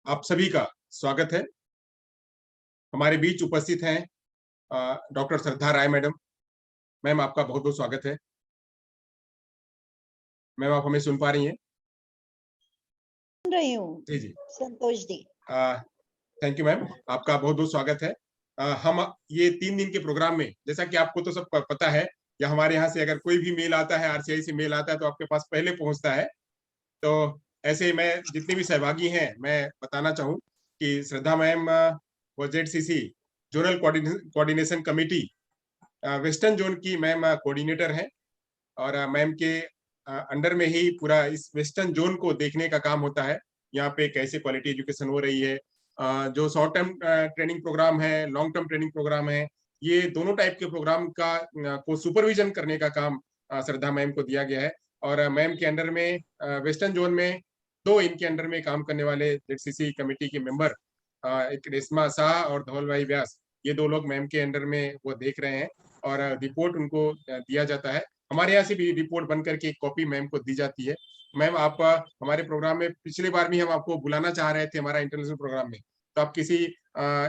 आप सभी का स्वागत है। हमारे बीच उपस्थित हैं डॉक्टर श्रद्धा राय मैडम। मैम, आपका बहुत-बहुत स्वागत है। मैम, आप हमें सुन पा रही हैं? सुन रही हूँ। जी, जी। Santosh ji. Thank you ma'am, आपका बहुत-बहुत स्वागत है। हम ये 3 दिन के प्रोग्राम में, जैसा कि आपको तो सब प पता है, या हमारे यहाँ से अगर कोई भी मेल आता है, आरसीआई से मेल आता है, तो आपके पास पहले पहुँचता है। तो ऐसे मैं जितने भी सहभागी हैं, मैं बताना चाहूँ कि श्रद्धा मैम वो ZCC zonal coordination committee western zone की मैम कोऑर्डिनेटर हैं, और मैम के अंडर में ही पूरा इस वेस्टर्न ज़ोन को देखने का काम होता है। यहाँ पे कैसे क्वालिटी एजुकेशन हो रही है, जो शॉर्ट टर्म ट्रेनिंग प्रोग्राम है, लॉन्ग टर्म ट्रेनिंग प्रोग्राम है, ये दोनों टाइप के प्रोग्राम का को सुपरविजन करने का काम श्रद्धा मैम को दिया गया है। और मैम के अंडर में वेस्टर्न ज़ोन में 2 इनके अंडर में काम करने वाले जेडसीसी कमिटी के मेंबर, एक रेशमा शाह और धवल भाई व्यास, ये 2 लोग मैम के अंडर में वो देख रहे हैं, और रिपोर्ट उनको दिया जाता है। हमारे यहाँ से भी रिपोर्ट बन करके एक कॉपी मैम को दी जाती है। मैम, आप हमारे प्रोग्राम में पिछली बार भी हम आपको बुलाना चाह रहे थे हमारा इंटरनेशनल प्रोग्राम में, तो आप किसी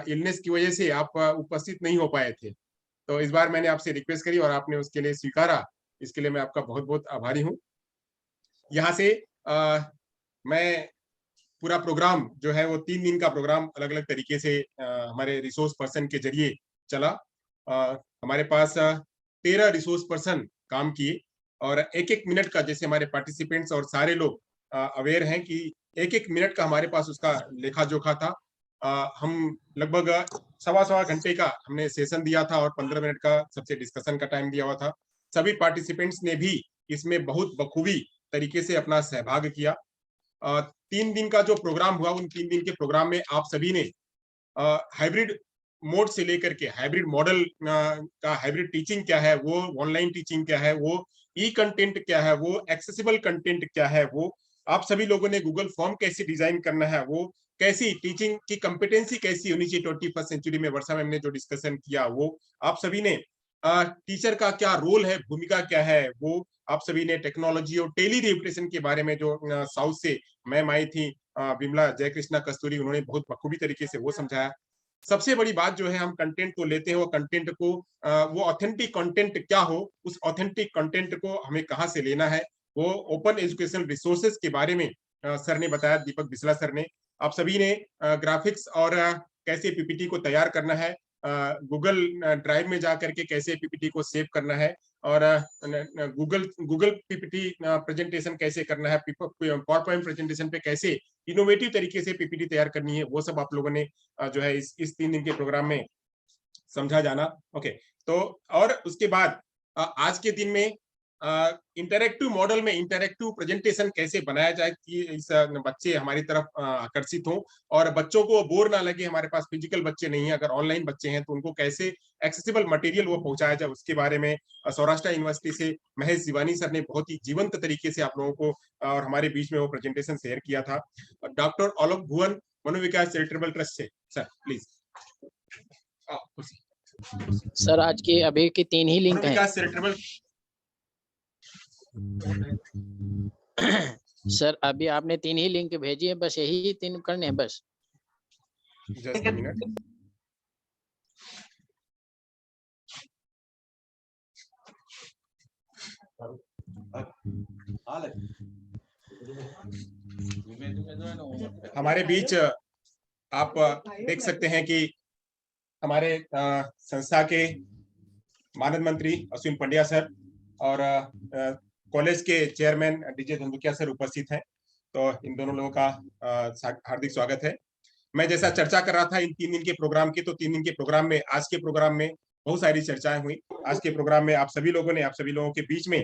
इलनेस की वजह से आप उपस्थित नहीं हो पाए थे। तो इस बार मैंने आपसे रिक्वेस्ट करी और आपने उसके लिए स्वीकारा, इसके लिए मैं आपका बहुत-बहुत आभारी हूँ। यहाँ से मैं पूरा प्रोग्राम जो है वो 3 दिन का प्रोग्राम अलग-अलग तरीके से हमारे रिसोर्स पर्सन के ज़रिए चला। हमारे पास 13 रिसोर्स पर्सन काम किए, और एक-एक मिनट का, जैसे हमारे पार्टिसिपेंट्स और सारे लोग अवेयर हैं कि एक-एक मिनट का हमारे पास उसका लेखा-जोखा था। हम लगभग सवा-सवा घंटे का हमने सेशन दिया था, और 15 मिनट का सबसे डिस्कशन का टाइम दिया हुआ था। सभी पार्टिसिपेंट्स ने भी इसमें बहुत बखूबी तरीके से अपना सहभाग किया। 3 दिन का जो प्रोग्राम हुआ, उन 3 दिन के प्रोग्राम में आप सभी ने हाइब्रिड मोड से लेकर के हाइब्रिड मॉडल का हाइब्रिड टीचिंग क्या है, वो ऑनलाइन टीचिंग क्या है, वो ई कंटेंट क्या है, वो एक्सेसिबल कंटेंट क्या है, वो आप सभी लोगों ने गूगल फॉर्म कैसे डिजाइन करना है, वो कैसी टीचिंग की कंपिटेंसी कैसी होनी चाहिए 21st सेंचुरी में, वर्षा मैम ने जो डिस्कशन किया, वो आप सभी ने टीचर का क्या रोल है, भूमिका क्या है, वो आप सभी ने टेक्नोलॉजी और टेली रिप्रेजेंटेशन के बारे में जो साउथ से मैम आई थी, विमला जयकृष्णा कस्तूरी, उन्होंने बहुत बखूबी तरीके से वो समझाया। सबसे बड़ी बात जो है, हम कंटेंट तो लेते हैं, वो कंटेंट को वो ऑथेंटिक कंटेंट क्या हो, उस ऑथेंटिक कंटेंट को हमें कहाँ से लेना है, वो ओपन एजुकेशनल रिसोर्सेज के बारे में सर ने बताया, दीपक बिस्ला सर ने। आप सभी ने ग्राफिक्स और कैसे पीपीटी को तैयार करना है, गूगल ड्राइव में जा करके कैसे पीपीटी को सेव करना है, और गूगल पीपीटी प्रेजेंटेशन कैसे करना है, पावर पॉइंट प्रेजेंटेशन पे कैसे इनोवेटिव तरीके से पीपीटी तैयार करनी है, वो सब आप लोगों ने जो है इस 3 दिन के प्रोग्राम में समझा जाना। ओके, तो और उसके बाद आज के दिन में इंटरैक्टिव मॉडल में इंटरैक्टिव प्रेजेंटेशन कैसे बनाया जाए कि इस बच्चे हमारी तरफ आकर्षित हों, और बच्चों को बोर ना लगे। हमारे पास फिजिकल बच्चे नहीं है, अगर ऑनलाइन बच्चे हैं तो उनको कैसे एक्सेसिबल मटेरियल वो पहुंचाया जाए, उसके बारे में सौराष्ट्र यूनिवर्सिटी से महेश जीवानी सर ने बहुत ही जीवंत तरीके से आप लोगों को और हमारे बीच में वो प्रेजेंटेशन शेयर किया था। डॉक्टर आलोक भुवन, मनोविकास चैरिटेबल ट्रस्ट से, सर प्लीज। सर, आज की अभी की 3 ही लिंक हैं। सर, अभी आपने 3 ही लिंक भेजी है, बस यही 3 करने हैं बस। Just a minute. हमारे बीच आप देख सकते हैं कि हमारे संस्था के मानद मंत्री अश्विन पंड्या सर और कॉलेज के चेयरमैन डीजे धंधुकिया सर उपस्थित हैं। तो इन दोनों लोगों का हार्दिक स्वागत है। मैं जैसा चर्चा कर रहा था इन 3 दिन के प्रोग्राम की, तो 3 दिन के प्रोग्राम में आज के प्रोग्राम में बहुत सारी चर्चाएं हुई। आज के प्रोग्राम में आप सभी लोगों के बीच में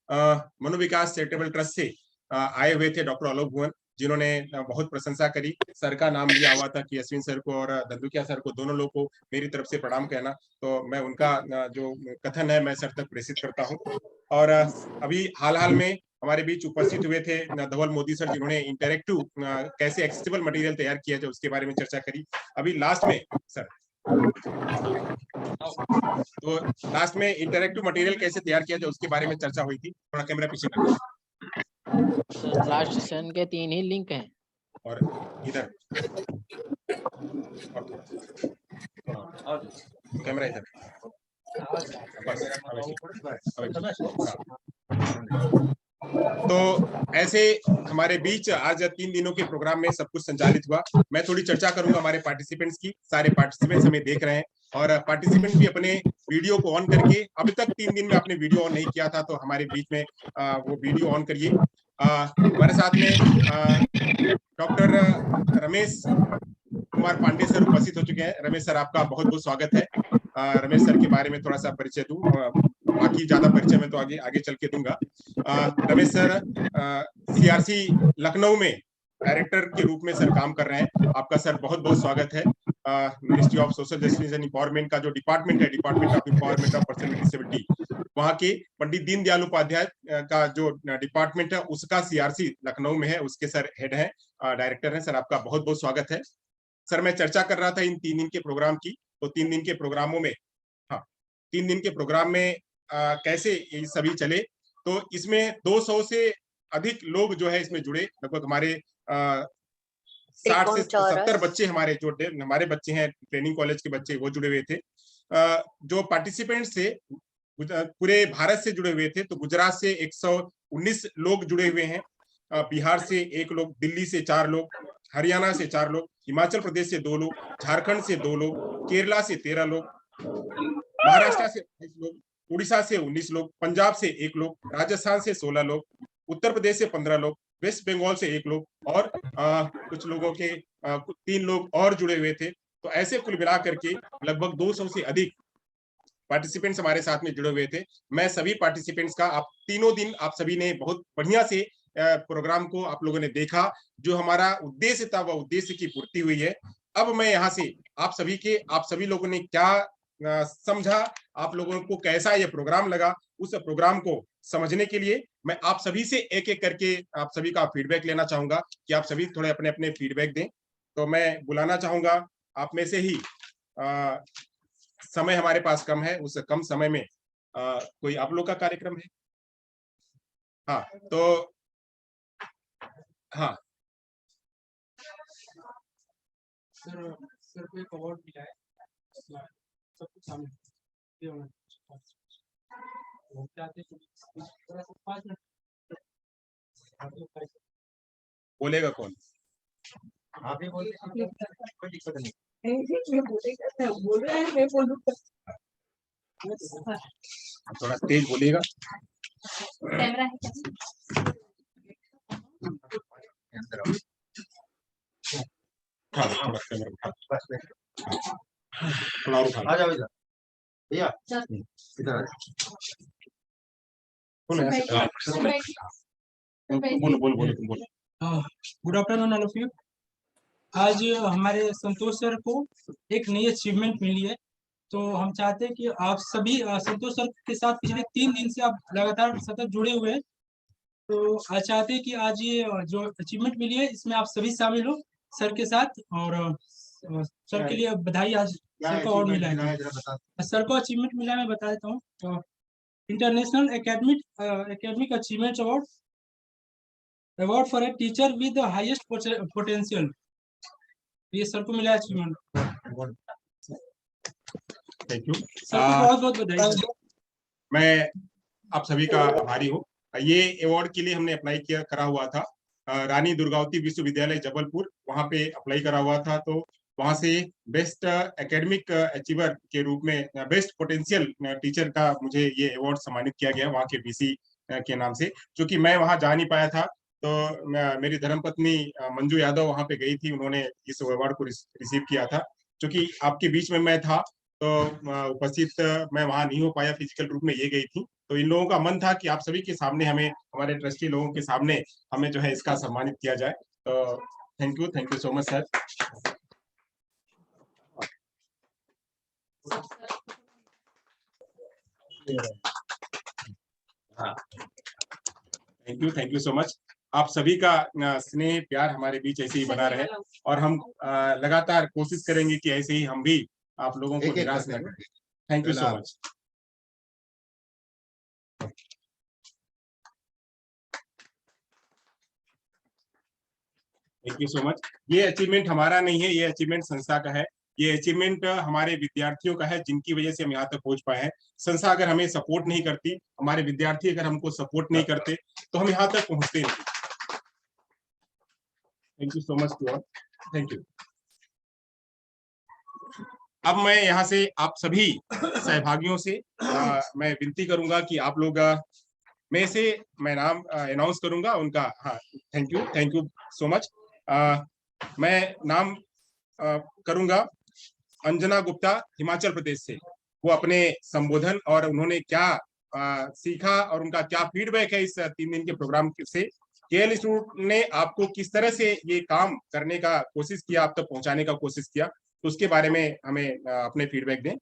मनोविकास चैरिटेबल ट्रस्ट से आए हुए थे डॉक्टर आलोक भुवन, जिन्होंने बहुत प्रशंसा करी। सर का नाम लिया हुआ था कि अश्विन सर को और धंधुकिया सर को, दोनों लोगों को मेरी तरफ से प्रणाम कहना, तो मैं उनका जो कथन है मैं सर तक प्रेषित करता हूँ। और अभी हाल में हमारे बीच उपस्थित हुए थे धवल मोदी सर, जिन्होंने इंटरैक्टिव कैसे एक्सेसिबल मटेरियल तैयार किया जाए उसके बारे में चर्चा करी। अभी लास्ट में सर, तो लास्ट में इंटरैक्टिव मटेरियल कैसे तैयार किया जाए उसके बारे में चर्चा हुई थी। थोड़ा कैमरा पीछे कर, लास्ट सेशन के 3 ही लिंक हैं, और इधर और थोड़ा कैमरा इधर बस तो ऐसे हमारे बीच आज 3 दिनों के प्रोग्राम में सब कुछ संचालित हुआ। मैं थोड़ी चर्चा करूंगा हमारे पार्टिसिपेंट्स की। सारे पार्टिसिपेंट्स हमें देख रहे हैं और पार्टिसिपेंट्स भी अपने वीडियो को ऑन करके, अभी तक 3 दिन में आपने वीडियो ऑन नहीं किया था तो हमारे बीच में वो वीडियो ऑन करिए। हमारे साथ में डॉक्टर रमेश कुमार पांडे सर उपस्थित हो चुके हैं। रमेश सर, आपका बहुत बहुत स्वागत है। रमेश सर के बारे में थोड़ा सा परिचय दूं, बाकी ज्यादा परिचय मैं तो आगे आगे चल के दूंगा। रमेश सर सीआरसी लखनऊ में डायरेक्टर के रूप में सर काम कर रहे हैं। आपका सर बहुत बहुत स्वागत है। Ministry of social justice and empowerment का जो डिपार्टमेंट है, department of empowerment of person with disability, वहाँ के पंडित दीनदयाल उपाध्याय का जो डिपार्टमेंट है उसका सीआरसी लखनऊ में है, उसके सर हेड है, डायरेक्टर है। सर आपका बहुत बहुत स्वागत है। सर मैं चर्चा कर रहा था इन 3 दिन के प्रोग्राम की, तो 3 दिन के प्रोग्रामों में 3 दिन के प्रोग्राम में कैसे ये सभी चले, तो इसमें 200 से अधिक लोग जो है इसमें जुड़े। लगभग हमारे 60 से 70 बच्चे हमारे बच्चे हैं, ट्रेनिंग कॉलेज के बच्चे, वो जुड़े हुए थे। जो पार्टिसिपेंट्स थे पूरे भारत से जुड़े हुए थे, तो गुजरात से 119 लोग जुड़े हुए हैं, बिहार से 1 लोग, दिल्ली से 4 लोग, हरियाणा से 4 लोग, हिमाचल प्रदेश से 2 लोग, झारखंड से 2 लोग, केरला से 13 लोग, महाराष्ट्र से 22 लोग, उड़ीसा से 19 लोग, पंजाब से 1 लोग, राजस्थान से 16 लोग, उत्तर प्रदेश से 15 लोग, वेस्ट बंगाल से 1 लोग और कुछ लोगों के 3 लोग और जुड़े हुए थे। तो ऐसे कुल मिला करके लगभग 200 से अधिक पार्टिसिपेंट्स हमारे साथ में जुड़े हुए थे। मैं सभी पार्टिसिपेंट्स का, आप तीनों दिन आप सभी ने बहुत बढ़िया से प्रोग्राम को आप लोगों ने देखा। जो हमारा उद्देश्य था वह उद्देश्य की पूर्ति हुई है। अब मैं यहाँ से आप सभी लोगों ने क्या समझा, आप लोगों को कैसा ये प्रोग्राम लगा, उस प्रोग्राम को समझने के लिए मैं आप सभी से एक एक करके आप सभी का फीडबैक लेना चाहूंगा कि आप सभी थोड़े अपने अपने फीडबैक दें। तो मैं बुलाना चाहूंगा आप में से ही, समय हमारे पास कम है, उस कम समय में कोई आप लोग का कार्यक्रम है? हाँ तो हाँ सर को एक अवार्ड मिला है, सब कुछ शामिल ये होना चाहिए। बोलेगा कौन? आप ही बोल कोई दिक्कत नहीं। बोल रहे हैं, मैं बोलूँगा। थोड़ा तेज बोलिएगा। कैमरा है क्या? हाँ थोड़ा कैमरा उठा, थोड़ा और उठा। आ जाओ इधर भैया, इधर बोलो बोलो बोलो तुम बोलो। Good afternoon all of you. आज हमारे संतोष सर को एक नई अचीवमेंट मिली है, तो हम चाहते हैं कि आप सभी संतोष सर के साथ पिछले 3 दिन से आप लगातार सतत जुड़े हुए हैं, तो आज चाहते हैं कि आज ये जो अचीवमेंट मिली है इसमें आप सभी शामिल हो सर के साथ, और सर के लिए बधाई। आज सर को और मिला है, सर को अचीवमेंट मिला है, मैं बता देता हूँ। तो international academic achievement award for a teacher with highest potential, ये सर को मिला अचीवमेंट। थैंक यू सर को बहुत बहुत बधाई। मैं आप सभी का आभारी हूँ। ये अवार्ड के लिए हमने अप्लाई करा हुआ था, रानी दुर्गावती विश्वविद्यालय जबलपुर, वहाँ पे अप्लाई करा हुआ था। तो वहाँ से बेस्ट एकेडमिक अचीवर के रूप में बेस्ट पोटेंशियल टीचर का मुझे ये अवार्ड सम्मानित किया गया वहाँ के वीसी के नाम से। क्योंकि मैं वहाँ जा नहीं पाया था, तो मेरी धर्मपत्नी मंजू यादव वहाँ पे गई थी, उन्होंने इस अवार्ड को रिसीव किया था। क्योंकि आपके बीच में मैं था तो उपस्थित मैं वहां नहीं हो पाया, फिजिकल रूप में ये गई थी। तो इन लोगों का मन था कि आप सभी के सामने, हमें हमारे ट्रस्टी लोगों के सामने हमें जो है इसका सम्मानित किया जाए। तो thank you so much sir. Thank you so much. आप सभी का स्नेह प्यार हमारे बीच ऐसे ही बना रहे, और हम लगातार कोशिश करेंगे कि ऐसे ही हम भी आप लोगों को निराश न करें। Thank you so much. Thank you so much. ये अचीवमेंट हमारा नहीं है, ये अचीवमेंट संस्था का है। ये अचीवमेंट हमारे विद्यार्थियों का है, जिनकी वजह से हम यहाँ तक पहुंच पाए हैं। संस्था अगर हमें सपोर्ट नहीं करती, हमारे विद्यार्थी अगर हमको सपोर्ट नहीं करते, तो हम यहाँ तक पहुंचते नहीं। Thank you so much to all, thank you. अब मैं यहाँ से आप सभी सहभागियों से मैं विनती करूंगा कि आप लोग मैं नाम अनाउंस करूंगा उनका। हाँ, थैंक यू सो मच। मैं नाम करूंगा अंजना गुप्ता, हिमाचल प्रदेश से। वो अपने संबोधन और उन्होंने क्या सीखा और उनका क्या फीडबैक है इस 3 दिन के प्रोग्राम से, केएल इंस्टीट्यूट ने आपको किस तरह से ये काम करने का कोशिश किया, आप तक पहुंचाने का कोशिश किया, तो उसके बारे में हमें अपने फीडबैक दें।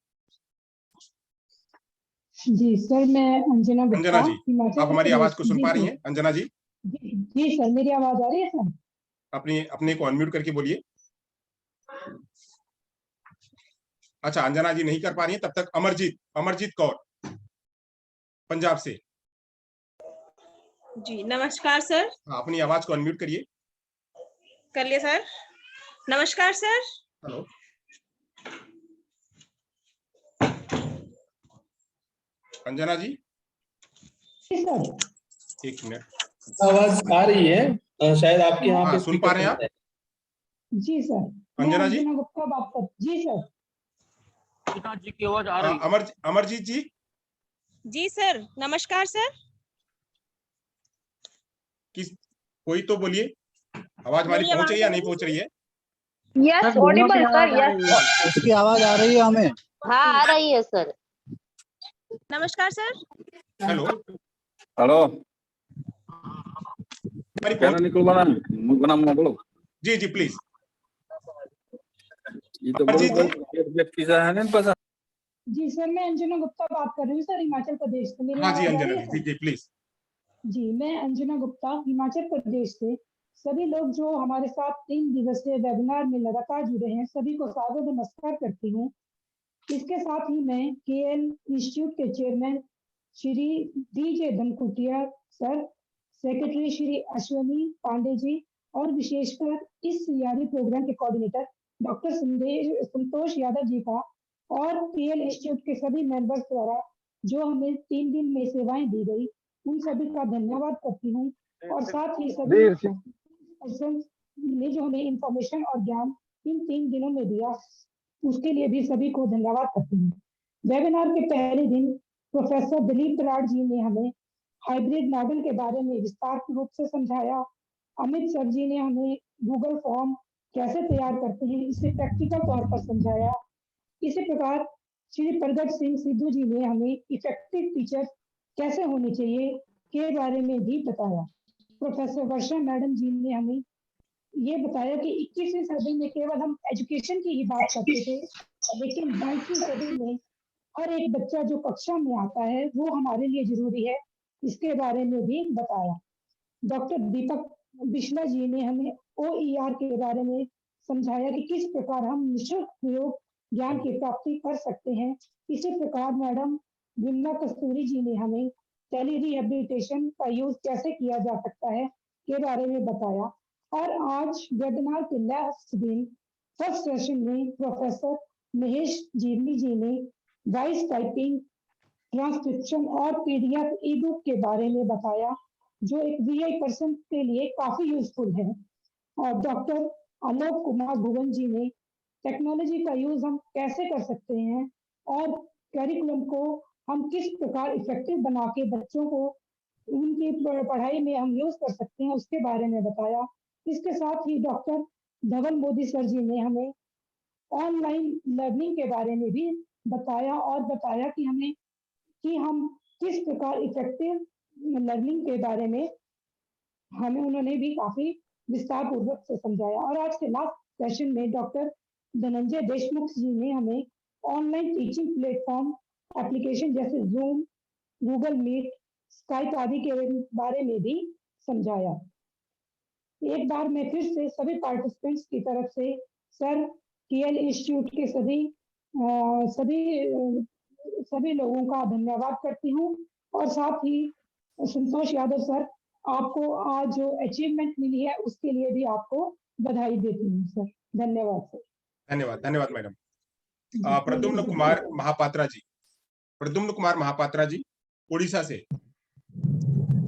जी सर, मैं अंजना गुप्ता, अंजना जी, आप हमारी आवाज को सुन पा रही हैं? अंजना जी, जी सर, मेरी आवाज आ रही है सर? अपने को अनम्यूट करके बोलिए। अच्छा, अंजना जी नहीं कर पा रही हैं, तब तक अमरजीत कौर पंजाब से। जी नमस्कार सर। हाँ, अपनी आवाज को अनम्यूट करिए। कर लिया सर। नमस्कार सर। हेलो, अंजना जी, सर एक मिनट। आवाज आ रही है, शायद आपके यहाँ हाँ, पे सुन पा रहे हैं आप? जी सर, अंजना जी, अंजना गुप्ता बात कर। जी सर, जी की आवाज आ रही है। अमरजीत जी। जी सर, नमस्कार सर। कोई तो बोलिए, आवाज हमारी मेरी पहुंच रही है या नहीं आवाज पहुंच रही है? यस ऑडिबल सर, यस उसकी आवाज आ रही है हमें। हाँ आ रही है सर। नमस्कार सर। हेलो हेलो, हमारी क्या पहुंच... निकल बना नाम बोलो। जी जी प्लीज। ये तो अमरजीत है ना पता। जी सर, मैं अंजना गुप्ता बात कर रही हूँ सर, हिमाचल प्रदेश से। मेरी हाँ जी आवाज आ अंजना रही है जी, सर? Ji please. जी, मैं अंजना गुप्ता, हिमाचल प्रदेश से। सभी लोग जो हमारे साथ 3 दिवसीय वेबिनार में लगातार जुड़े हैं, सभी को सादर नमस्कार करती हूँ। इसके साथ ही मैं केएल इंस्टीट्यूट के chairman Shri DJ Dhankutiya sir, secretary Shri Ashwani Pandey ji और विशेषकर इस सीआरई प्रोग्राम के कोऑर्डिनेटर डॉक्टर संतोष यादव जी का और केएल इंस्टीट्यूट के सभी मेंबर्स द्वारा जो हमें 3 दिन में सेवाएं दी गई, उन सभी का धन्यवाद करती हूँ। और साथ ही सभी पर्सन ने जो हमें इंफॉर्मेशन और ज्ञान इन 3 दिनों में दिया, उसके लिए भी सभी को धन्यवाद करती हूँ। वेबिनार के पहले दिन प्रोफेसर दिलीप बराड़ जी ने हमें हाइब्रिड मॉडल के बारे में विस्तार रूप से समझाया। अमित सर जी ने हमें गूगल फॉर्म कैसे तैयार करते हैं इसे प्रैक्टिकल तौर पर समझाया। इसी प्रकार श्री प्रगट सिंह सिद्धू जी ने हमें इफेक्टिव टीचर कैसे होने चाहिए के बारे में भी बताया। प्रोफेसर वर्षा मैडम जी ने हमें ये बताया कि 21वीं सदी में केवल हम एजुकेशन की ही बात करते थे, लेकिन 22वीं सदी में हर एक बच्चा जो कक्षा में आता है वो हमारे लिए जरूरी है, इसके बारे में भी बताया। डॉक्टर दीपक बिश्ला जी ने हमें OER के बारे में समझाया कि किस प्रकार हम निःशुल्क प्रयोग ज्ञान की प्राप्ति कर सकते हैं। इसी प्रकार मैडम विमला कस्तूरी जी ने हमें टेली रिहेबिलिटेशन का यूज कैसे किया जा सकता है के बारे में बताया। और आज वेबिनार के लास्ट दिन फर्स्ट सेशन में प्रोफेसर महेश जीवनी जी ने वॉइस टाइपिंग, ट्रांसक्रिप्शन और PDF ई बुक के बारे में बताया, जो एक VI पर्सन के लिए काफी यूजफुल है। और डॉक्टर आलोक कुमार भुवन जी ने टेक्नोलॉजी का यूज हम कैसे कर सकते हैं और करिकुलम को हम किस प्रकार इफेक्टिव बना के बच्चों को उनकी पढ़ाई में हम यूज कर सकते हैं, उसके बारे में बताया। इसके साथ ही डॉक्टर धवल मोदी सर जी ने हमें ऑनलाइन लर्निंग के बारे में भी बताया और बताया कि हम किस प्रकार इफेक्टिव लर्निंग के बारे में हमें उन्होंने भी काफी विस्तार पूर्वक से समझाया। और आज के लास्ट सेशन में डॉक्टर धनंजय देशमुख जी ने हमें ऑनलाइन टीचिंग प्लेटफॉर्म एप्लीकेशन जैसे जूम, गूगल मीट, स्काइप आदि के बारे में भी समझाया। एक बार मैं फिर से सभी पार्टिसिपेंट्स की तरफ से सर, केएल इंस्टीट्यूट के सभी लोगों का धन्यवाद करती हूँ। और साथ ही संतोष यादव सर, आपको आज जो अचीवमेंट मिली है उसके लिए भी आपको बधाई देती हूँ सर। धन्यवाद सर। धन्यवाद, धन्यवाद मैडम। प्रद्युम्न कुमार महापात्रा जी, प्रद्युम्न कुमार महापात्रा जी, उड़ीसा से।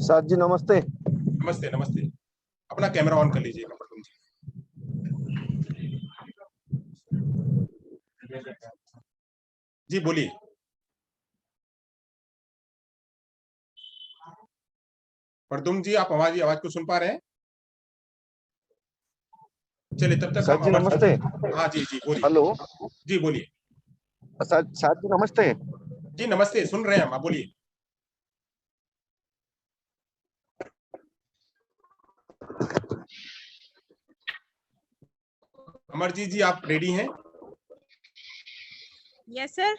सर जी नमस्ते। नमस्ते, नमस्ते। अपना कैमरा ऑन कर लीजिएगा प्रद्युम्न जी, बोलिए। प्रद्युम्न जी, आप हमारी आवाज को सुन पा रहे हैं? चलिए तब तक सर जी नमस्ते। हाँ जी जी बोलिए। हेलो जी बोलिए। सर जी नमस्ते। जी नमस्ते, सुन रहे हैं हम, आप बोलिए। अमरजीत जी, आप रेडी हैं? Yes sir.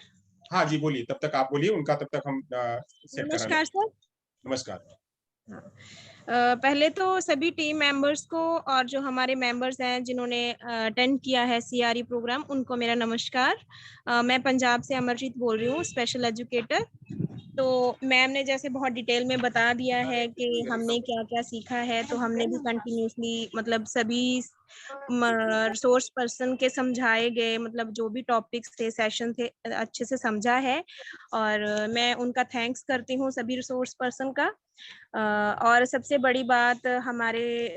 हाँ जी बोलिए, तब तक आप बोलिए, उनका तब तक हम सेट करा लें। नमस्कार सर। नमस्कार। पहले तो सभी टीम मेंबर्स को और जो हमारे मेंबर्स हैं जिन्होंने अटेंड किया है सीआरई प्रोग्राम, उनको मेरा नमस्कार। मैं पंजाब से अमरजीत बोल रही हूँ, स्पेशल एजुकेटर। तो मैम ने जैसे बहुत डिटेल में बता दिया है कि हमने क्या क्या सीखा है, तो हमने भी कंटिन्यूसली मतलब सभी रिसोर्स पर्सन के समझाए गए मतलब जो भी टॉपिक्स थे, सेशन थे, अच्छे से समझा है। और मैं उनका थैंक्स करती हूँ सभी रिसोर्स पर्सन का। और सबसे बड़ी बात हमारे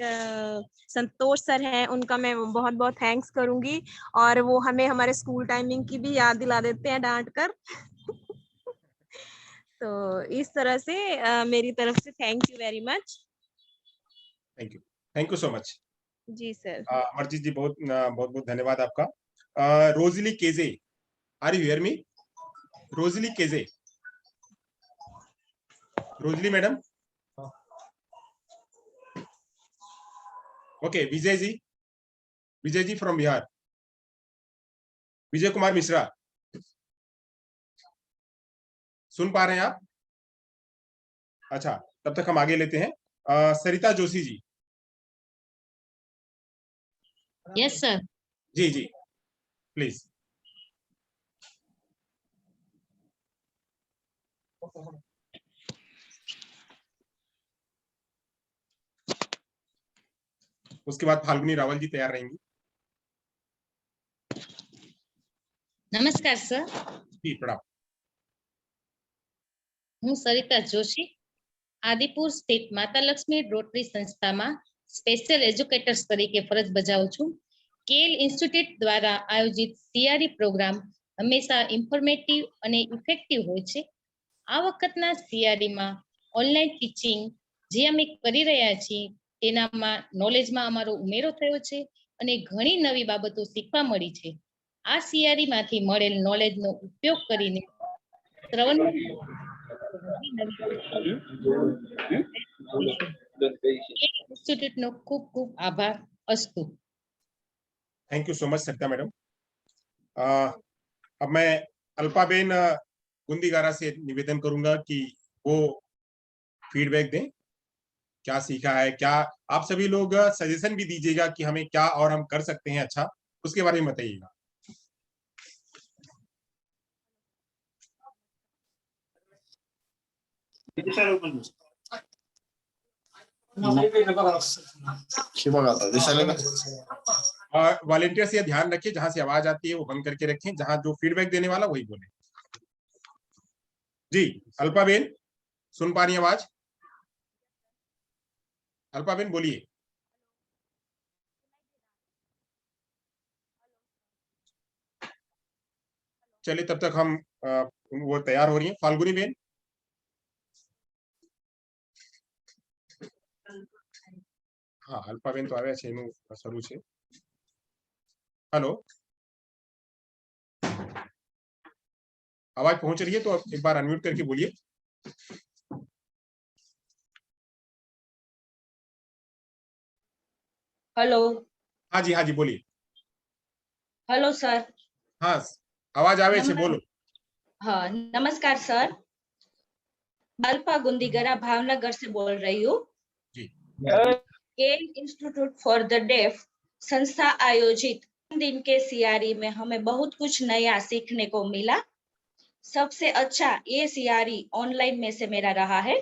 संतोष सर हैं, उनका मैं बहुत बहुत थैंक्स करूंगी। और वो हमें हमारे स्कूल टाइमिंग की भी याद दिला देते हैं डांट कर। तो इस तरह से मेरी तरफ से thank you very much. Thank you so much ji sir. Amarjeet ji, बहुत बहुत धन्यवाद आपका। Rosily KJ, are you hear me? Rosily KJ, Rosily madam. Okay, Vijay ji from Bihar, Vijay Kumar Mishra, सुन पा रहे हैं आप? अच्छा, तब तक हम आगे लेते हैं। सरिता जोशी जी। Yes sir. जी जी प्लीज। उसके बाद फाल्गुनी रावल जी तैयार रहेंगी। नमस्कार सर। जी प्रणाम। હું સરિતા જોશી આદિપુર સ્થિત માતા લક્ષ્મી રોટરી સંસ્થામાં સ્પેશિયલ એજ્યુકેટર્સ તરીકે ફરજ બજાવું છું. કેલ ઇન્સ્ટિટ્યૂટ દ્વારા આયોજિત સીઆરઈ પ્રોગ્રામ હંમેશા ઇન્ફોર્મેટિવ અને ઇફેક્ટિવ હોય છે. આ વખતના સીઆરઈમાં ઓનલાઈન ટીચિંગ જે અમે કરી રહ્યા છીએ તેનામાં નોલેજમાં અમારો ઉમેરો થયો છે અને ઘણી નવી બાબતો શીખવા મળી છે. આ સીઆરઈમાંથી મળેલ નોલેજનો ઉપયોગ કરીને શ્રવણ ઇન્સ્ટિટ્યૂટનો ખૂબ ખૂબ આભાર. અસ્તુ. Thank you so much Sarita madam. अब मैं अल्पाबेन गुंदीगारा से निवेदन करूंगा कि वो फीडबैक दें, क्या सीखा है, क्या आप सभी लोग सजेशन भी दीजिएगा कि हमें क्या और हम कर सकते हैं अच्छा, उसके बारे में बताइएगा। और वॉलेंटियर्स ये ध्यान रखिए, जहां से आवाज आती है वो बंद करके रखें, जहां जो फीडबैक देने वाला वही बोले। जी अल्पाबेन, सुन पा रही हैं आवाज? अल्पाबेन बोलिए। चलिए तब तक हम वो तैयार हो रही हैं। फाल्गुनी बेन। हाँ अल्पाबेन तो आवे છે એનું શરૂ છે। हेलो, आवाज पहुंच रही है तो एक बार अनम्यूट करके बोलिए। हेलो। हाँ जी बोलिए। Hello sir. हाँ आवाज आवे છે, बोलो। हाँ नमस्कार सर। अल्पा गुंदीगरा भावनगर से बोल रही हूँ। केल इंस्टीट्यूट फॉर द डेफ संस्था आयोजित 3 दिन के सीआरई में हमें बहुत कुछ नया सीखने को मिला। सबसे अच्छा ये सीआरई ऑनलाइन में से मेरा रहा है।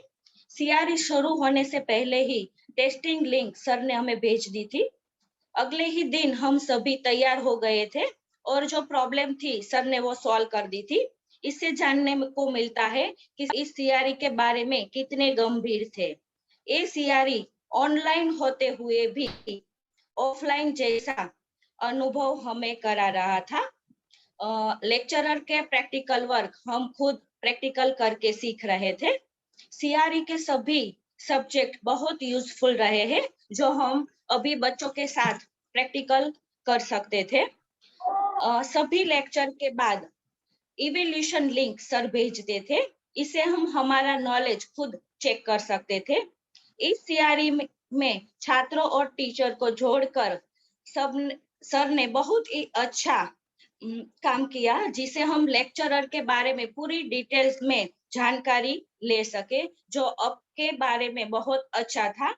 सीआरई शुरू होने से पहले ही टेस्टिंग लिंक सर ने हमें भेज दी थी। अगले ही दिन हम सभी तैयार हो गए थे और जो प्रॉब्लम थी सर ने वो सॉल्व कर दी थी। इससे जानने को मिलता है कि इस सीआरई के बारे में कितने गंभीर थे। ये सीआरई ऑनलाइन होते हुए भी ऑफलाइन जैसा अनुभव हमें करा रहा था। लेक्चरर के प्रैक्टिकल वर्क हम खुद प्रैक्टिकल करके सीख रहे थे। सीआरई के सभी सब्जेक्ट बहुत यूजफुल रहे हैं, जो हम अभी बच्चों के साथ प्रैक्टिकल कर सकते थे। सभी लेक्चर के बाद इवैल्यूएशन लिंक सर भेजते थे, इसे हम हमारा नॉलेज खुद चेक कर सकते थे। इस सीआरई में छात्रों और टीचर को जोड़कर सर ने बहुत ही अच्छा काम किया, जिसे हम लेक्चरर के बारे में पूरी डिटेल्स में जानकारी ले सके, जो आपके बारे में बहुत अच्छा था।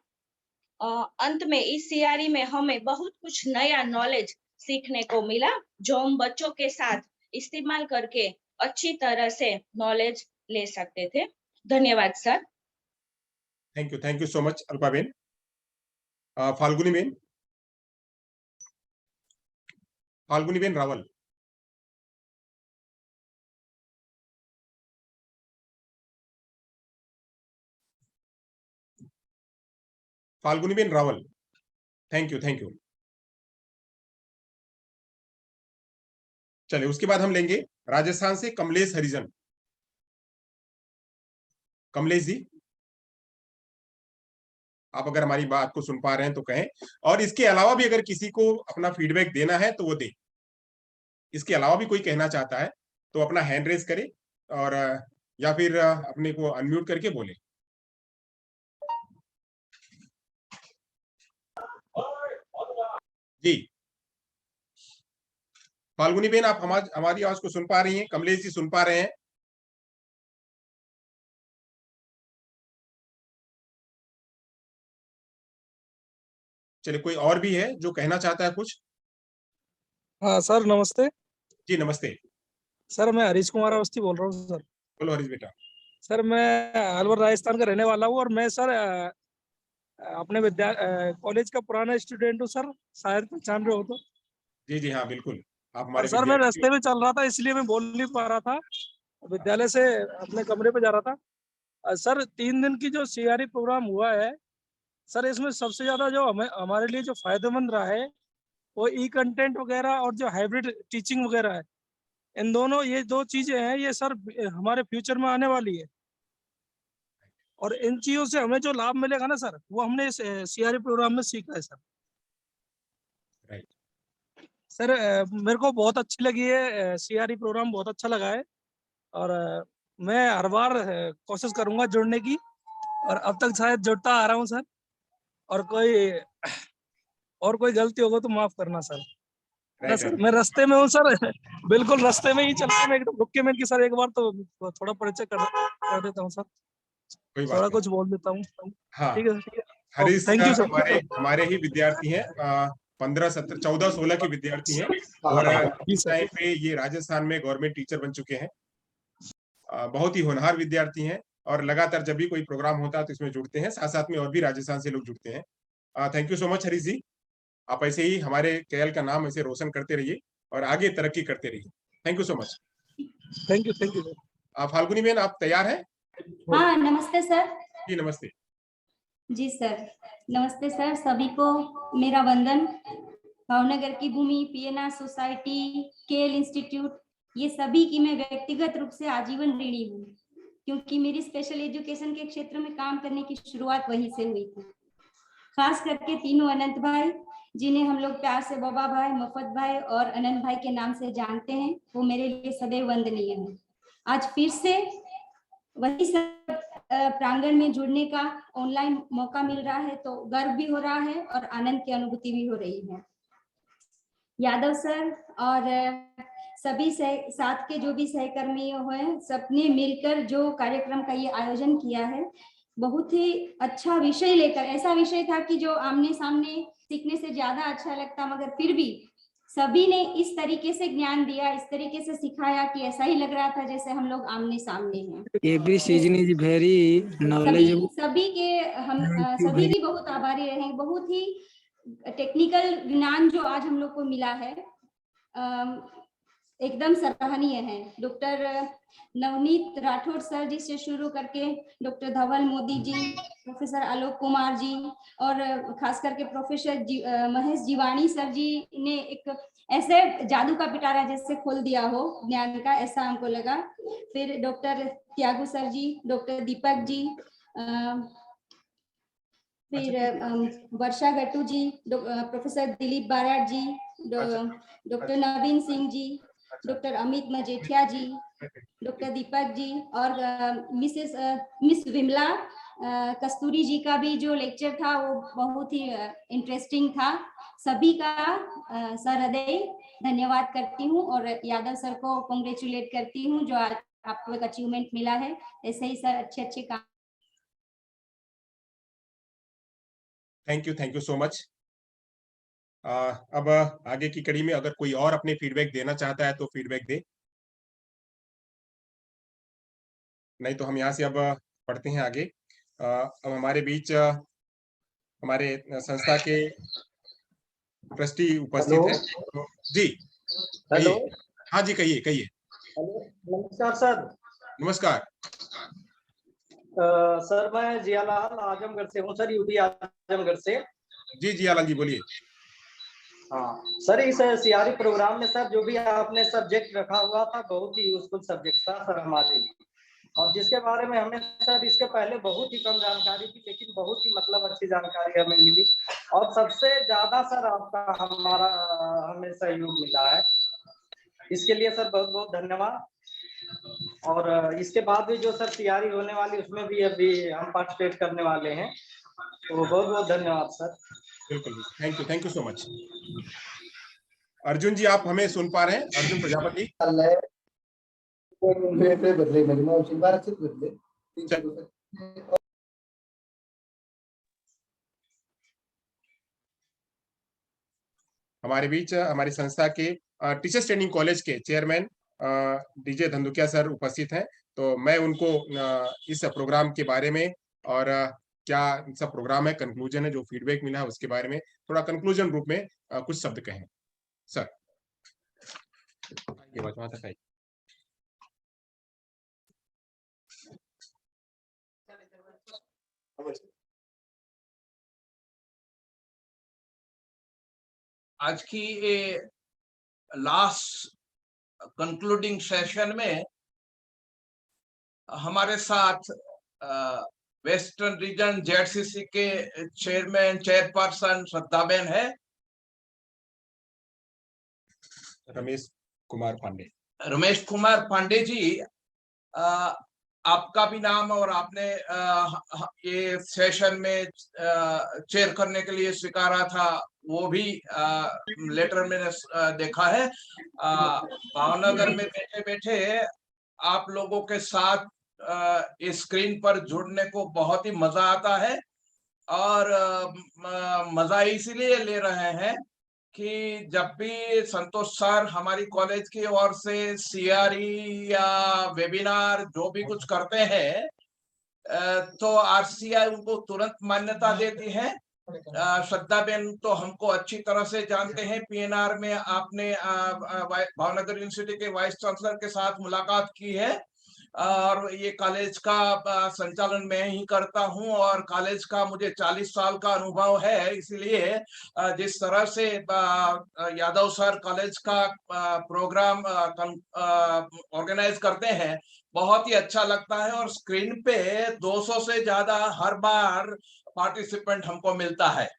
अंत में इस सीआरई में हमें बहुत कुछ नया नॉलेज सीखने को मिला, जो हम बच्चों के साथ इस्तेमाल करके अच्छी तरह से नॉलेज ले सकते थे। धन्यवाद sir. Thank you so much Alpa Ben. Falguni Ben Rawal. Falguni Ben Rawal, thank you. चलिए, उसके बाद हम लेंगे राजस्थान से कमलेश हरिजन। कमलेश जी, आप अगर हमारी बात को सुन पा रहे हैं तो कहें, और इसके अलावा भी अगर किसी को अपना फीडबैक देना है तो वो दे। इसके अलावा भी कोई कहना चाहता है तो अपना हैंड रेज करे और या फिर अपने को अनम्यूट करके बोले। जी फाल्गुनी बेन, आप हमारी आवाज को सुन पा रही हैं? कमलेश जी सुन पा रहे हैं? चलिए, कोई और भी है जो कहना चाहता है कुछ? हाँ सर, नमस्ते। जी नमस्ते सर, मैं हरीश कुमार अवस्थी बोल रहा हूँ सर। बोलो हरीश बेटा। सर, मैं अलवर राजस्थान का रहने वाला हूँ और मैं सर अपने कॉलेज का पुराना स्टूडेंट हूँ सर, शायद पहचान रहे हो तो। जी हाँ बिल्कुल, आप हमारे सर मैं रास्ते में चल रहा था, इसलिए मैं बोल नहीं पा रहा था। विद्यालय से अपने कमरे पे जा रहा था। सर 3 दिन की जो सीआरई प्रोग्राम हुआ है सर, इसमें सबसे ज्यादा जो हमारे लिए जो फायदेमंद रहा है वो ई कंटेंट वगैरह और जो हाइब्रिड टीचिंग वगैरह है। इन दोनों, ये 2 चीजें हैं, ये सर हमारे फ्यूचर में आने वाली है। और इन चीजों से हमें जो लाभ मिलेगा ना सर, वो हमने इस सीआरई प्रोग्राम में सीखा है सर। सर मेरे को बहुत अच्छी लगी है, सीआरई प्रोग्राम बहुत अच्छा लगा है। और मैं हर बार कोशिश करूंगा जुड़ने की, और अब तक शायद जुड़ता आ रहा हूँ सर। और कोई गलती होगा तो माफ करना सर। सर मैं रास्ते में हूँ सर, बिल्कुल रास्ते में ही चलते मैं एकदम रुक के मैंने सर एक बार तो थोड़ा परिचय कर देता हूँ सर, थोड़ा कुछ बोल देता हूँ। हाँ, ठीक है हरीश थैंक यू सर। हमारे ही विद्यार्थी हैं, 15, 17, 14, 16 के विद्यार्थी हैं, और इस टाइम पे ये राजस्थान में गवर्नमेंट टीचर बन चुके हैं। बहुत ही होनहार विद्यार्थी हैं, और लगातार जब भी कोई प्रोग्राम होता है तो इसमें जुड़ते हैं, साथ साथ में और भी राजस्थान से लोग जुड़ते हैं। Thank you so much Harish ji, आप ऐसे ही हमारे केएल का नाम ऐसे रोशन करते रहिए और आगे तरक्की करते रहिए। Thank you so much. Thank you. Falguni Ben, आप तैयार हैं? हाँ नमस्ते सर। जी नमस्ते। जी सर, नमस्ते सर, सभी को मेरा वंदन। भावनगर की भूमि, पीएनआर सोसाइटी, केएल इंस्टीट्यूट, ये सभी की मैं व्यक्तिगत रूप से आजीवन ऋणी हूँ, क्योंकि मेरी स्पेशल एजुकेशन के क्षेत्र में काम करने की शुरुआत वहीं से हुई थी। खास करके तीनों अनंत भाई, जिन्हें हम लोग प्यार से बाबा भाई, मफत भाई और अनंत भाई के नाम से जानते हैं, वो मेरे लिए सदैव वंदनीय है। आज फिर से वही सब प्रांगण में जुड़ने का ऑनलाइन मौका मिल रहा है, तो गर्व भी हो रहा है और आनंद की अनुभूति भी हो रही है। यादव सर और सभी साथ के जो भी सहकर्मी हैं, सबने मिलकर जो कार्यक्रम का ये आयोजन किया है, बहुत ही अच्छा विषय लेकर, ऐसा विषय था कि जो आमने सामने सीखने से ज्यादा अच्छा लगता, मगर फिर भी सभी ने इस तरीके से ज्ञान दिया, इस तरीके से सिखाया कि ऐसा ही लग रहा था जैसे हम लोग आमने सामने हैं। हम सभी की बहुत आभारी रहे। बहुत ही टेक्निकल ज्ञान जो आज हम लोग को मिला है, एकदम सराहनीय है। डॉक्टर नवनीत राठौर सर जी से शुरू करके डॉक्टर धवल मोदी जी, प्रोफेसर आलोक कुमार जी और खास करके प्रोफेसर महेश जीवानी सर जी ने एक ऐसे जादू का पिटारा जैसे खोल दिया हो ज्ञान का, ऐसा हमको लगा। फिर डॉक्टर त्यागू सर जी, डॉक्टर दीपक जी, फिर वर्षा गट्टू जी, प्रोफेसर दिलीप बाराट जी, डॉक्टर नवीन सिंह जी, डॉक्टर अमित मजेठिया जी, डॉक्टर दीपक जी और मिस विमला कस्तूरी जी का भी जो लेक्चर था वो बहुत ही इंटरेस्टिंग था। सभी का सहृदय धन्यवाद करती हूँ और यादव सर को कॉन्ग्रेचुलेट करती हूँ जो आज आपको एक अचीवमेंट मिला है। ऐसे ही सर अच्छे काम। Thank you so much. अब आगे की कड़ी में अगर कोई और अपने फीडबैक देना चाहता है तो फीडबैक दे, नहीं तो हम यहाँ से अब पढ़ते हैं आगे। अब हमारे बीच हमारे संस्था के ट्रस्टी उपस्थित हैं। तो जी हेलो। कहिए। हाँ जी कहिए। नमस्कार सर। नमस्कार सर मैं जियालाल आजमगढ़ से हूँ सर, यूपी आजमगढ़ से। जी जियालाल जी बोलिए। हाँ सर, इस सीआरई प्रोग्राम में सर जो भी आपने सब्जेक्ट रखा हुआ था बहुत ही यूजफुल सब्जेक्ट था सर हमारे लिए, और जिसके बारे में हमें सर इसके पहले बहुत ही कम जानकारी थी, लेकिन बहुत ही मतलब अच्छी जानकारी हमें मिली और सबसे ज्यादा सर आपका हमें सहयोग मिला है। इसके लिए सर बहुत बहुत धन्यवाद। और इसके बाद भी जो सर तैयारी होने वाली उसमें भी अभी हम पार्टिसिपेट करने वाले हैं, तो बहुत बहुत धन्यवाद सर। बिल्कुल thank you so much. Arjun ji आप हमें सुन पा रहे हैं? अर्जुन प्रजापति। हमारे बीच हमारी संस्था के टीचर्स ट्रेनिंग कॉलेज के चेयरमैन डीजे धंधुकिया सर उपस्थित हैं। तो मैं उनको इस प्रोग्राम के बारे में और क्या सब प्रोग्राम है, कंक्लूजन है, जो फीडबैक मिला है उसके बारे में थोड़ा कंक्लूजन रूप में कुछ शब्द कहें। सर ये बात वहां तक आई। आज की ये लास्ट कंक्लूडिंग सेशन में हमारे साथ वेस्टर्न रीजन जेडसीसी के चेयरपर्सन श्रद्धाबेन है। रमेश कुमार पांडे जी, आपका भी नाम और आपने ये सेशन में चेयर करने के लिए स्वीकारा था, वो भी लेटर मैंने देखा है। भावनगर में बैठे बैठे आप लोगों के साथ इस स्क्रीन पर जुड़ने को बहुत ही मजा आता है और मजा इसीलिए ले रहे हैं कि जब भी संतोष सर हमारी कॉलेज की ओर से सीआरई या वेबिनार जो भी कुछ करते हैं तो आरसीआई उनको तुरंत मान्यता देती है। श्रद्धा बेन तो हमको अच्छी तरह से जानते हैं, पीएनआर में आपने भावनगर यूनिवर्सिटी के वाइस चांसलर के साथ मुलाकात की है और ये कॉलेज का संचालन मैं ही करता हूं और कॉलेज का मुझे 40 साल का अनुभव है। इसलिए जिस तरह से यादव सर कॉलेज का प्रोग्राम ऑर्गेनाइज करते हैं बहुत ही अच्छा लगता है और स्क्रीन पे 200 से ज्यादा हर बार पार्टिसिपेंट हमको मिलता है।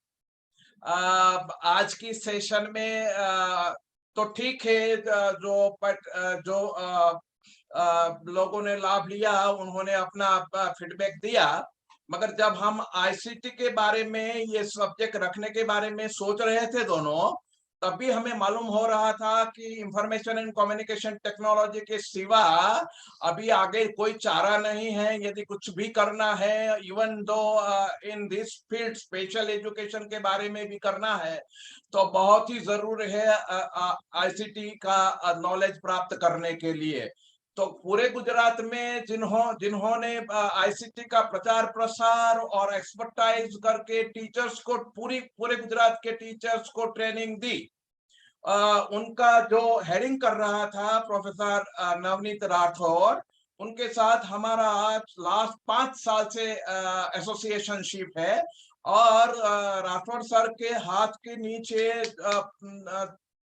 आज की सेशन में तो ठीक है, जो लोगों ने लाभ लिया उन्होंने अपना फीडबैक दिया, मगर जब हम आईसीटी के बारे में ये सब्जेक्ट रखने के बारे में सोच रहे थे दोनों, तब भी हमें मालूम हो रहा था कि इंफॉर्मेशन एंड कम्युनिकेशन टेक्नोलॉजी के सिवा अभी आगे कोई चारा नहीं है। यदि कुछ भी करना है, even though in this field special education के बारे में भी करना है, तो बहुत ही जरूरी है आईसीटी का नॉलेज प्राप्त करने के लिए। तो पूरे गुजरात में जिन्होंने आईसीटी का प्रचार प्रसार और एक्सपर्टाइज करके टीचर्स को पूरे गुजरात के टीचर्स को ट्रेनिंग दी, उनका जो हेडिंग कर रहा था प्रोफेसर नवनीत राठौर, उनके साथ हमारा लास्ट 5 साल से एसोसिएशनशिप है और राठौर सर के हाथ के नीचे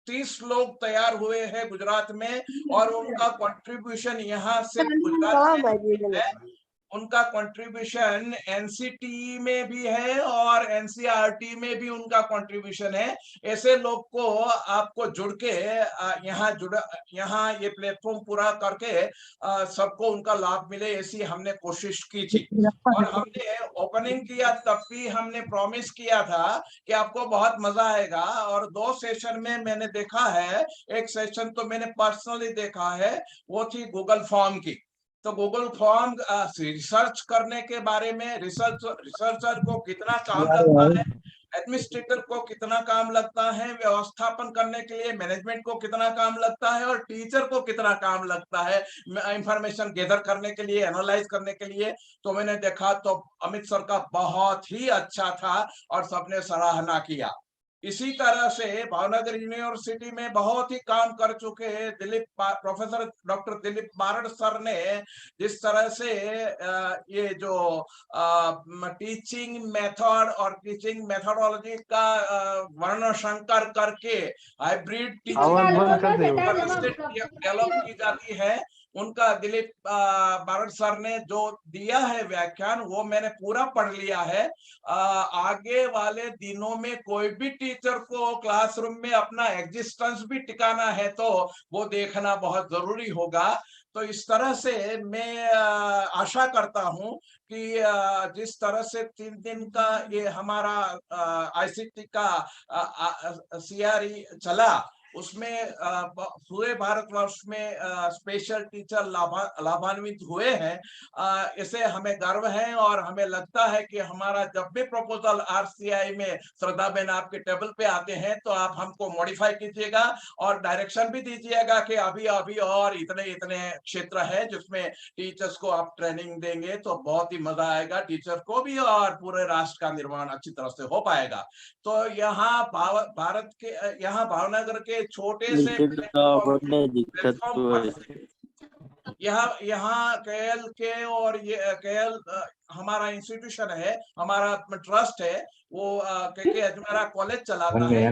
30 लोग तैयार हुए हैं गुजरात में और उनका कंट्रीब्यूशन यहाँ से गुजरात में है। उनका कंट्रीब्यूशन एनसीटी में भी है और एनसीईआरटी में भी उनका कंट्रीब्यूशन है। ऐसे लोग को आपको जुड़ के यहाँ ये प्लेटफॉर्म पूरा करके सबको उनका लाभ मिले, ऐसी हमने कोशिश की थी। और हमने ओपनिंग किया तब भी हमने प्रॉमिस किया था कि आपको बहुत मजा आएगा। और 2 सेशन में मैंने देखा है, एक सेशन तो मैंने पर्सनली देखा है, वो थी गूगल फॉर्म की। तो गूगल फॉर्म रिसर्च करने के बारे में रिसर्चर को कितना काम लगता है, एडमिनिस्ट्रेटर को कितना काम लगता है, व्यवस्थापन करने के लिए मैनेजमेंट को कितना काम लगता है और टीचर को कितना काम लगता है इंफॉर्मेशन गैदर करने के लिए, एनालाइज करने के लिए। तो मैंने देखा तो अमित सर का बहुत ही अच्छा था और सबने सराहना किया। इसी तरह से भावनगर यूनिवर्सिटी में बहुत ही काम कर चुके हैं professor doctor Dilip Barad sir ने जिस तरह से ये जो टीचिंग मेथड और टीचिंग मेथोडोलॉजी का वर्णशंकर करके हाइब्रिड टीचिंग डेवलप की जाती है, उनका दिलीप बारड़ सर ने जो दिया है व्याख्यान वो मैंने पूरा पढ़ लिया है। आगे वाले दिनों में कोई भी टीचर को क्लासरूम में अपना एग्जिस्टेंस भी टिकाना है तो वो देखना बहुत जरूरी होगा। तो इस तरह से मैं आशा करता हूं कि जिस तरह से 3 दिन का ये हमारा आईसीटी का सीआरई चला, उसमें पूरे भारतवर्ष में स्पेशल टीचर लाभान्वित हुए हैं। इसे हमें गर्व है और हमें लगता है कि हमारा जब भी प्रपोजल आरसीआई में श्रद्धा बेन आपके टेबल पे आते हैं तो आप हमको मॉडिफाई कीजिएगा और डायरेक्शन भी दीजिएगा कि अभी अभी और इतने इतने क्षेत्र है जिसमें टीचर्स को आप ट्रेनिंग देंगे तो बहुत ही मजा आएगा टीचर को भी और पूरे राष्ट्र का निर्माण अच्छी तरह से हो पाएगा। तो यहाँ भारत के यहाँ भावनगर के छोटे से यहाँ केएल के और ये केएल हमारा इंस्टीट्यूशन है, हमारा ट्रस्ट है, वो हमारा कॉलेज चलाता है,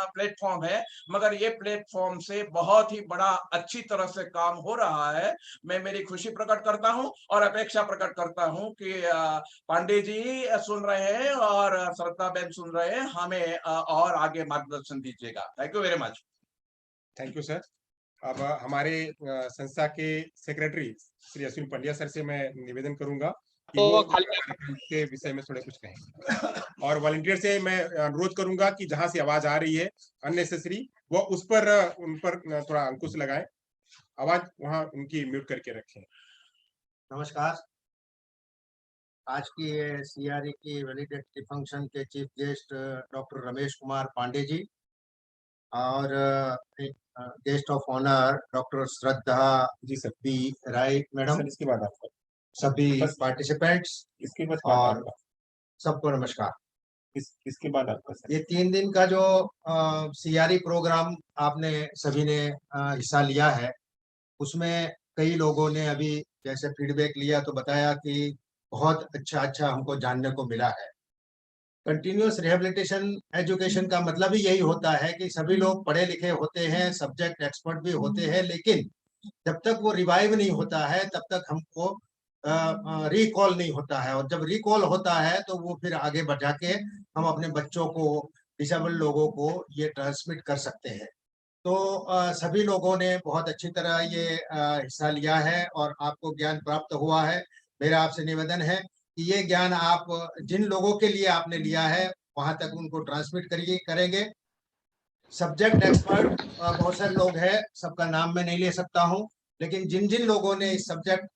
प्लेटफॉर्म है, मगर ये प्लेटफॉर्म से बहुत ही बड़ा अच्छी तरह से काम हो रहा है। मैं मेरी खुशी प्रकट करता हूं और अपेक्षा प्रकट करता हूं कि पांडे जी सुन रहे हैं और श्रद्धा बेन सुन रहे हैं, हमें और आगे मार्गदर्शन दीजिएगा। Thank you very much. Thank you sir. अब हमारे संस्था के सेक्रेटरी श्री अश्विन पंड्या सर से मैं निवेदन करूंगा कि वो के विषय में थोड़े कुछ कहें और वॉलंटियर से मैं अनुरोध करूंगा कि जहां से आवाज आ रही है अननेसेसरी वो उस पर उन पर थोड़ा अंकुश लगाएं, आवाज वहां उनकी म्यूट करके रखें। नमस्कार। आज की ये सीआरई की वैलिडेटरी फंक्शन के chief guest doctor Ramesh Kumar Pandey ji और guest of honour doctor Shraddha ji sir B Rai madam, इसके बाद आपका सभी पार्टिसिपेंट्स, इसके बाद और सबको नमस्कार। इसके बाद आपका सर ये 3 दिन का जो सीआरई प्रोग्राम आपने सभी ने हिस्सा लिया है, उसमें कई लोगों ने अभी जैसे फीडबैक लिया तो बताया कि बहुत अच्छा हमको जानने को मिला है। कंटिन्यूअस रिहेबिलिटेशन एजुकेशन का मतलब ही यही होता है कि सभी लोग पढ़े लिखे होते हैं, सब्जेक्ट एक्सपर्ट भी होते हैं, लेकिन जब तक वो रिवाइव नहीं होता है तब तक हमको रिकॉल नहीं होता है, और जब रिकॉल होता है तो वो फिर आगे बढ़ा के हम अपने बच्चों को, डिसेबल लोगों को ये ट्रांसमिट कर सकते हैं। तो सभी लोगों ने बहुत अच्छी तरह ये हिस्सा लिया है और आपको ज्ञान प्राप्त हुआ है। मेरा आपसे निवेदन है कि ये ज्ञान आप जिन लोगों के लिए आपने लिया है वहां तक उनको ट्रांसमिट करेंगे। सब्जेक्ट एक्सपर्ट बहुत सारे लोग हैं, सबका नाम मैं नहीं ले सकता हूं, लेकिन जिन जिन लोगों ने इस सब्जेक्ट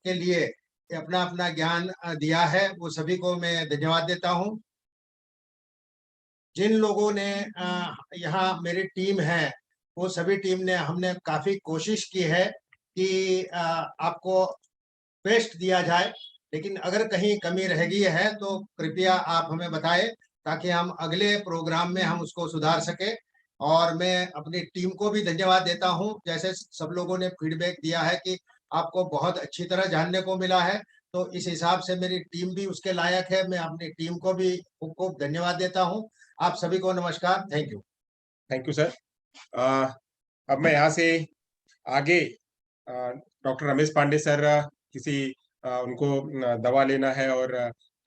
के लिए अपना अपना ज्ञान दिया है वो सभी को मैं धन्यवाद देता हूं। जिन लोगों ने यहाँ मेरी टीम है वो सभी टीम ने हमने काफी कोशिश की है कि आपको बेस्ट दिया जाए, लेकिन अगर कहीं कमी रह गई है तो कृपया आप हमें बताएं ताकि हम अगले प्रोग्राम में हम उसको सुधार सके। और मैं अपनी टीम को भी धन्यवाद देता हूं। जैसे सब लोगों ने फीडबैक दिया है कि आपको बहुत अच्छी तरह जानने को मिला है, तो इस हिसाब से मेरी टीम भी उसके लायक है। मैं अपनी टीम को भी खूब खूब धन्यवाद देता हूं। आप सभी को नमस्कार। Thank you. Thank you sir. अब मैं यहाँ से आगे डॉक्टर रमेश पांडे सर उनको दवा लेना है और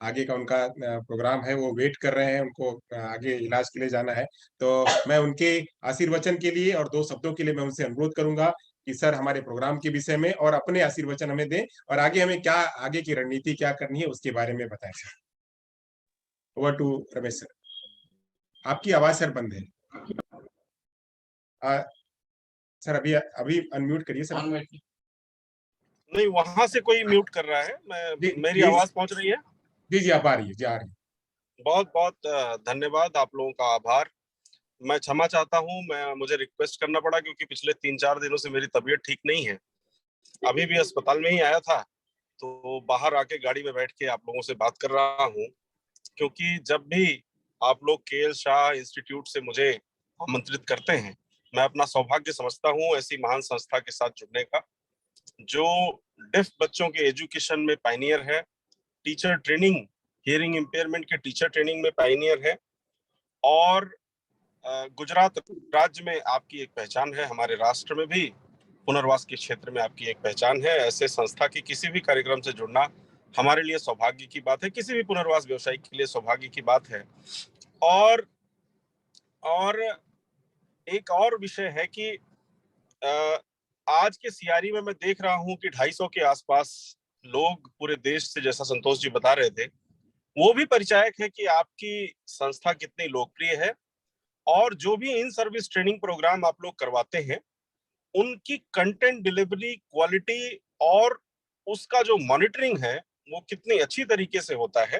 आगे का उनका प्रोग्राम है, वो वेट कर रहे हैं, उनको आगे इलाज के लिए जाना है। तो मैं उनके आशीर्वचन के लिए और 2 शब्दों के लिए मैं उनसे अनुरोध करूंगा कि सर हमारे प्रोग्राम के विषय में और अपने आशीर्वचन हमें दें और आगे हमें क्या आगे की रणनीति क्या करनी है उसके बारे में बताएं sir. Over to Ramesh sir. आपकी आवाज सर बंद है। सर अभी अभी अनम्यूट करिए सर। नहीं, वहां से कोई म्यूट कर रहा है। मेरी आवाज पहुंच रही है? जी आप आ रही है जी, आ रही है। बहुत बहुत धन्यवाद, आप लोगों का आभार। मैं क्षमा चाहता हूं, मुझे रिक्वेस्ट करना पड़ा क्योंकि पिछले 3-4 दिनों से मेरी तबीयत ठीक नहीं है। अभी भी अस्पताल में ही आया था, तो बाहर आके गाड़ी में बैठ के आप लोगों से बात कर रहा हूं, क्योंकि जब भी आप लोग केएल शाह इंस्टीट्यूट से मुझे आमंत्रित करते हैं, मैं अपना सौभाग्य समझता हूं ऐसी महान संस्था के साथ जुड़ने का, जो डेफ बच्चों के एजुकेशन में पायनियर है, टीचर ट्रेनिंग, हियरिंग इम्पेयरमेंट के टीचर ट्रेनिंग में पायनियर है, और गुजरात राज्य में आपकी एक पहचान है, हमारे राष्ट्र में भी पुनर्वास के क्षेत्र में आपकी एक पहचान है। ऐसे संस्था की किसी भी कार्यक्रम से जुड़ना हमारे लिए सौभाग्य की बात है, किसी भी पुनर्वास व्यवसायी के लिए सौभाग्य की बात है। और एक और विषय है कि आज के सीआरई में मैं देख रहा हूं कि 250 के आसपास लोग पूरे देश से, जैसा संतोष जी बता रहे थे, वो भी परिचायक है कि आपकी संस्था कितनी लोकप्रिय है, और जो भी इन सर्विस ट्रेनिंग प्रोग्राम आप लोग करवाते हैं, उनकी कंटेंट डिलीवरी क्वालिटी और उसका जो मॉनिटरिंग है वो कितनी अच्छी तरीके से होता है,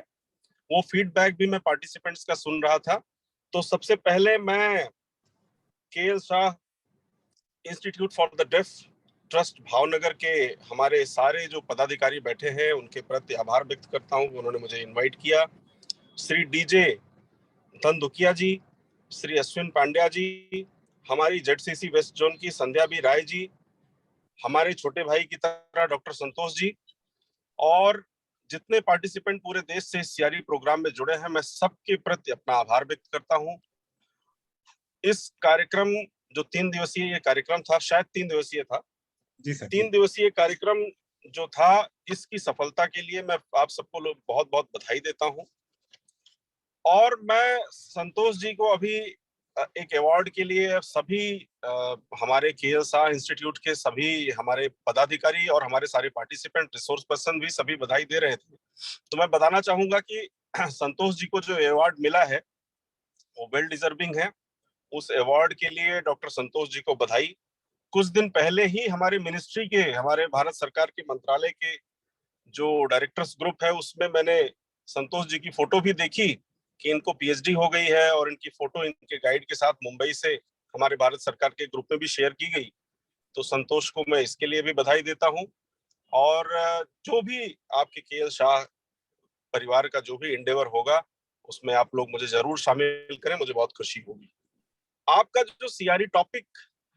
वो फीडबैक भी मैं पार्टिसिपेंट्स का सुन रहा था। तो सबसे पहले मैं KL Shah institute for the deaf trust Bhavnagar के हमारे सारे जो पदाधिकारी बैठे हैं उनके प्रति आभार व्यक्त करता हूं, उन्होंने मुझे इनवाइट किया। श्री डीजे धनदुकिया जी, श्री अश्विन पांड्या जी, हमारी जेडसीसी वेस्ट जोन की संध्या बी राय जी, हमारे छोटे भाई की तरह डॉक्टर संतोष जी, और जितने पार्टिसिपेंट पूरे देश से सीआरई प्रोग्राम में जुड़े हैं, मैं सबके प्रति अपना आभार व्यक्त करता हूं। इस कार्यक्रम जो 3 दिवसीय ये कार्यक्रम था, शायद 3 दिवसीय था जी सर, 3 दिवसीय कार्यक्रम जो था, इसकी सफलता के लिए मैं आप सबको बहुत बहुत बधाई देता हूं। और मैं संतोष जी को अभी एक अवार्ड के लिए सभी हमारे केएल शाह इंस्टीट्यूट के सभी हमारे पदाधिकारी और हमारे सारे पार्टिसिपेंट, रिसोर्स पर्सन भी सभी बधाई दे रहे थे। तो मैं बताना चाहूंगा कि संतोष जी को जो अवार्ड मिला है वो वेल डिजर्विंग है। उस अवार्ड के लिए डॉक्टर संतोष जी को बधाई। कुछ दिन पहले ही हमारे मिनिस्ट्री के, हमारे भारत सरकार के मंत्रालय के जो डायरेक्टर्स ग्रुप है, उसमें मैंने संतोष जी की फोटो भी देखी कि इनको पीएचडी हो गई है, और इनकी फोटो इनके गाइड के साथ मुंबई से हमारे भारत सरकार के ग्रुप में भी शेयर की गई। तो संतोष को मैं इसके लिए भी बधाई देता हूं। और जो भी आपके केएल शाह परिवार का जो भी इंडेवर होगा, उसमें आप लोग मुझे जरूर शामिल करें, मुझे बहुत खुशी होगी। आपका जो सीआरई टॉपिक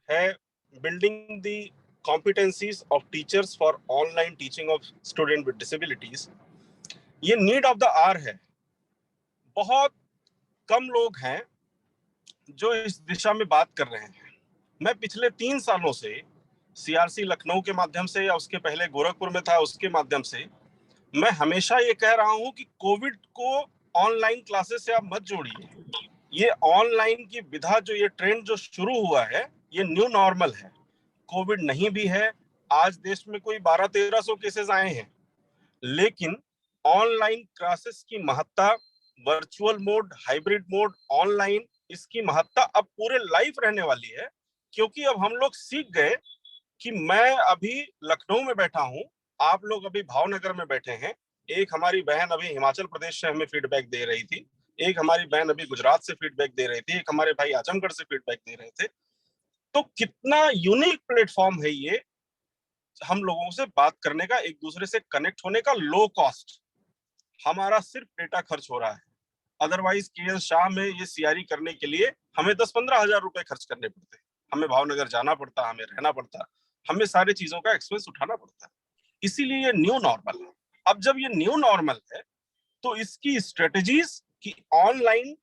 है, building the competencies of teachers for online teaching of student with disabilities, ये नीड ऑफ द आवर है। बहुत कम लोग हैं जो इस दिशा में बात कर रहे हैं। मैं पिछले 3 सालों से सीआरसी लखनऊ के माध्यम से, या उसके पहले गोरखपुर में था, उसके माध्यम से मैं हमेशा ये कह रहा हूं कि कोविड को ऑनलाइन क्लासेस से आप मत जोड़िए। ये ऑनलाइन की विधा, जो ये ट्रेंड जो शुरू हुआ है, ये न्यू नॉर्मल है। कोविड नहीं भी है, आज देश में कोई 1200-1300 केसेस आए हैं, लेकिन ऑनलाइन क्लासेस की महत्ता, virtual mode, hybrid mode, online, इसकी महत्ता अब पूरे लाइफ रहने वाली है। क्योंकि अब हम लोग सीख गए कि मैं अभी लखनऊ में बैठा हूं, आप लोग अभी भावनगर में बैठे हैं, एक हमारी बहन अभी हिमाचल प्रदेश से हमें फीडबैक दे रही थी, एक हमारी बहन अभी गुजरात से फीडबैक दे रही थी, एक हमारे भाई आजमगढ़ से फीडबैक दे रहे थे। तो कितना यूनिक प्लेटफॉर्म है ये, हम लोगों से बात करने का, एक दूसरे से कनेक्ट होने का, लो कॉस्ट। हमारा सिर्फ डेटा खर्च हो रहा है। अदरवाइज के शाह में ये सीआरई करने के लिए हमें 10-15 हजार रुपए खर्च करने पड़ते, हमें भावनगर जाना पड़ता, हमें रहना पड़ता, हमें सारी चीजों का एक्सपेंस उठाना पड़ता है। इसीलिए ये न्यू नॉर्मल है। अब जब ये न्यू नॉर्मल है तो इसकी स्ट्रेटेजीज की ऑनलाइन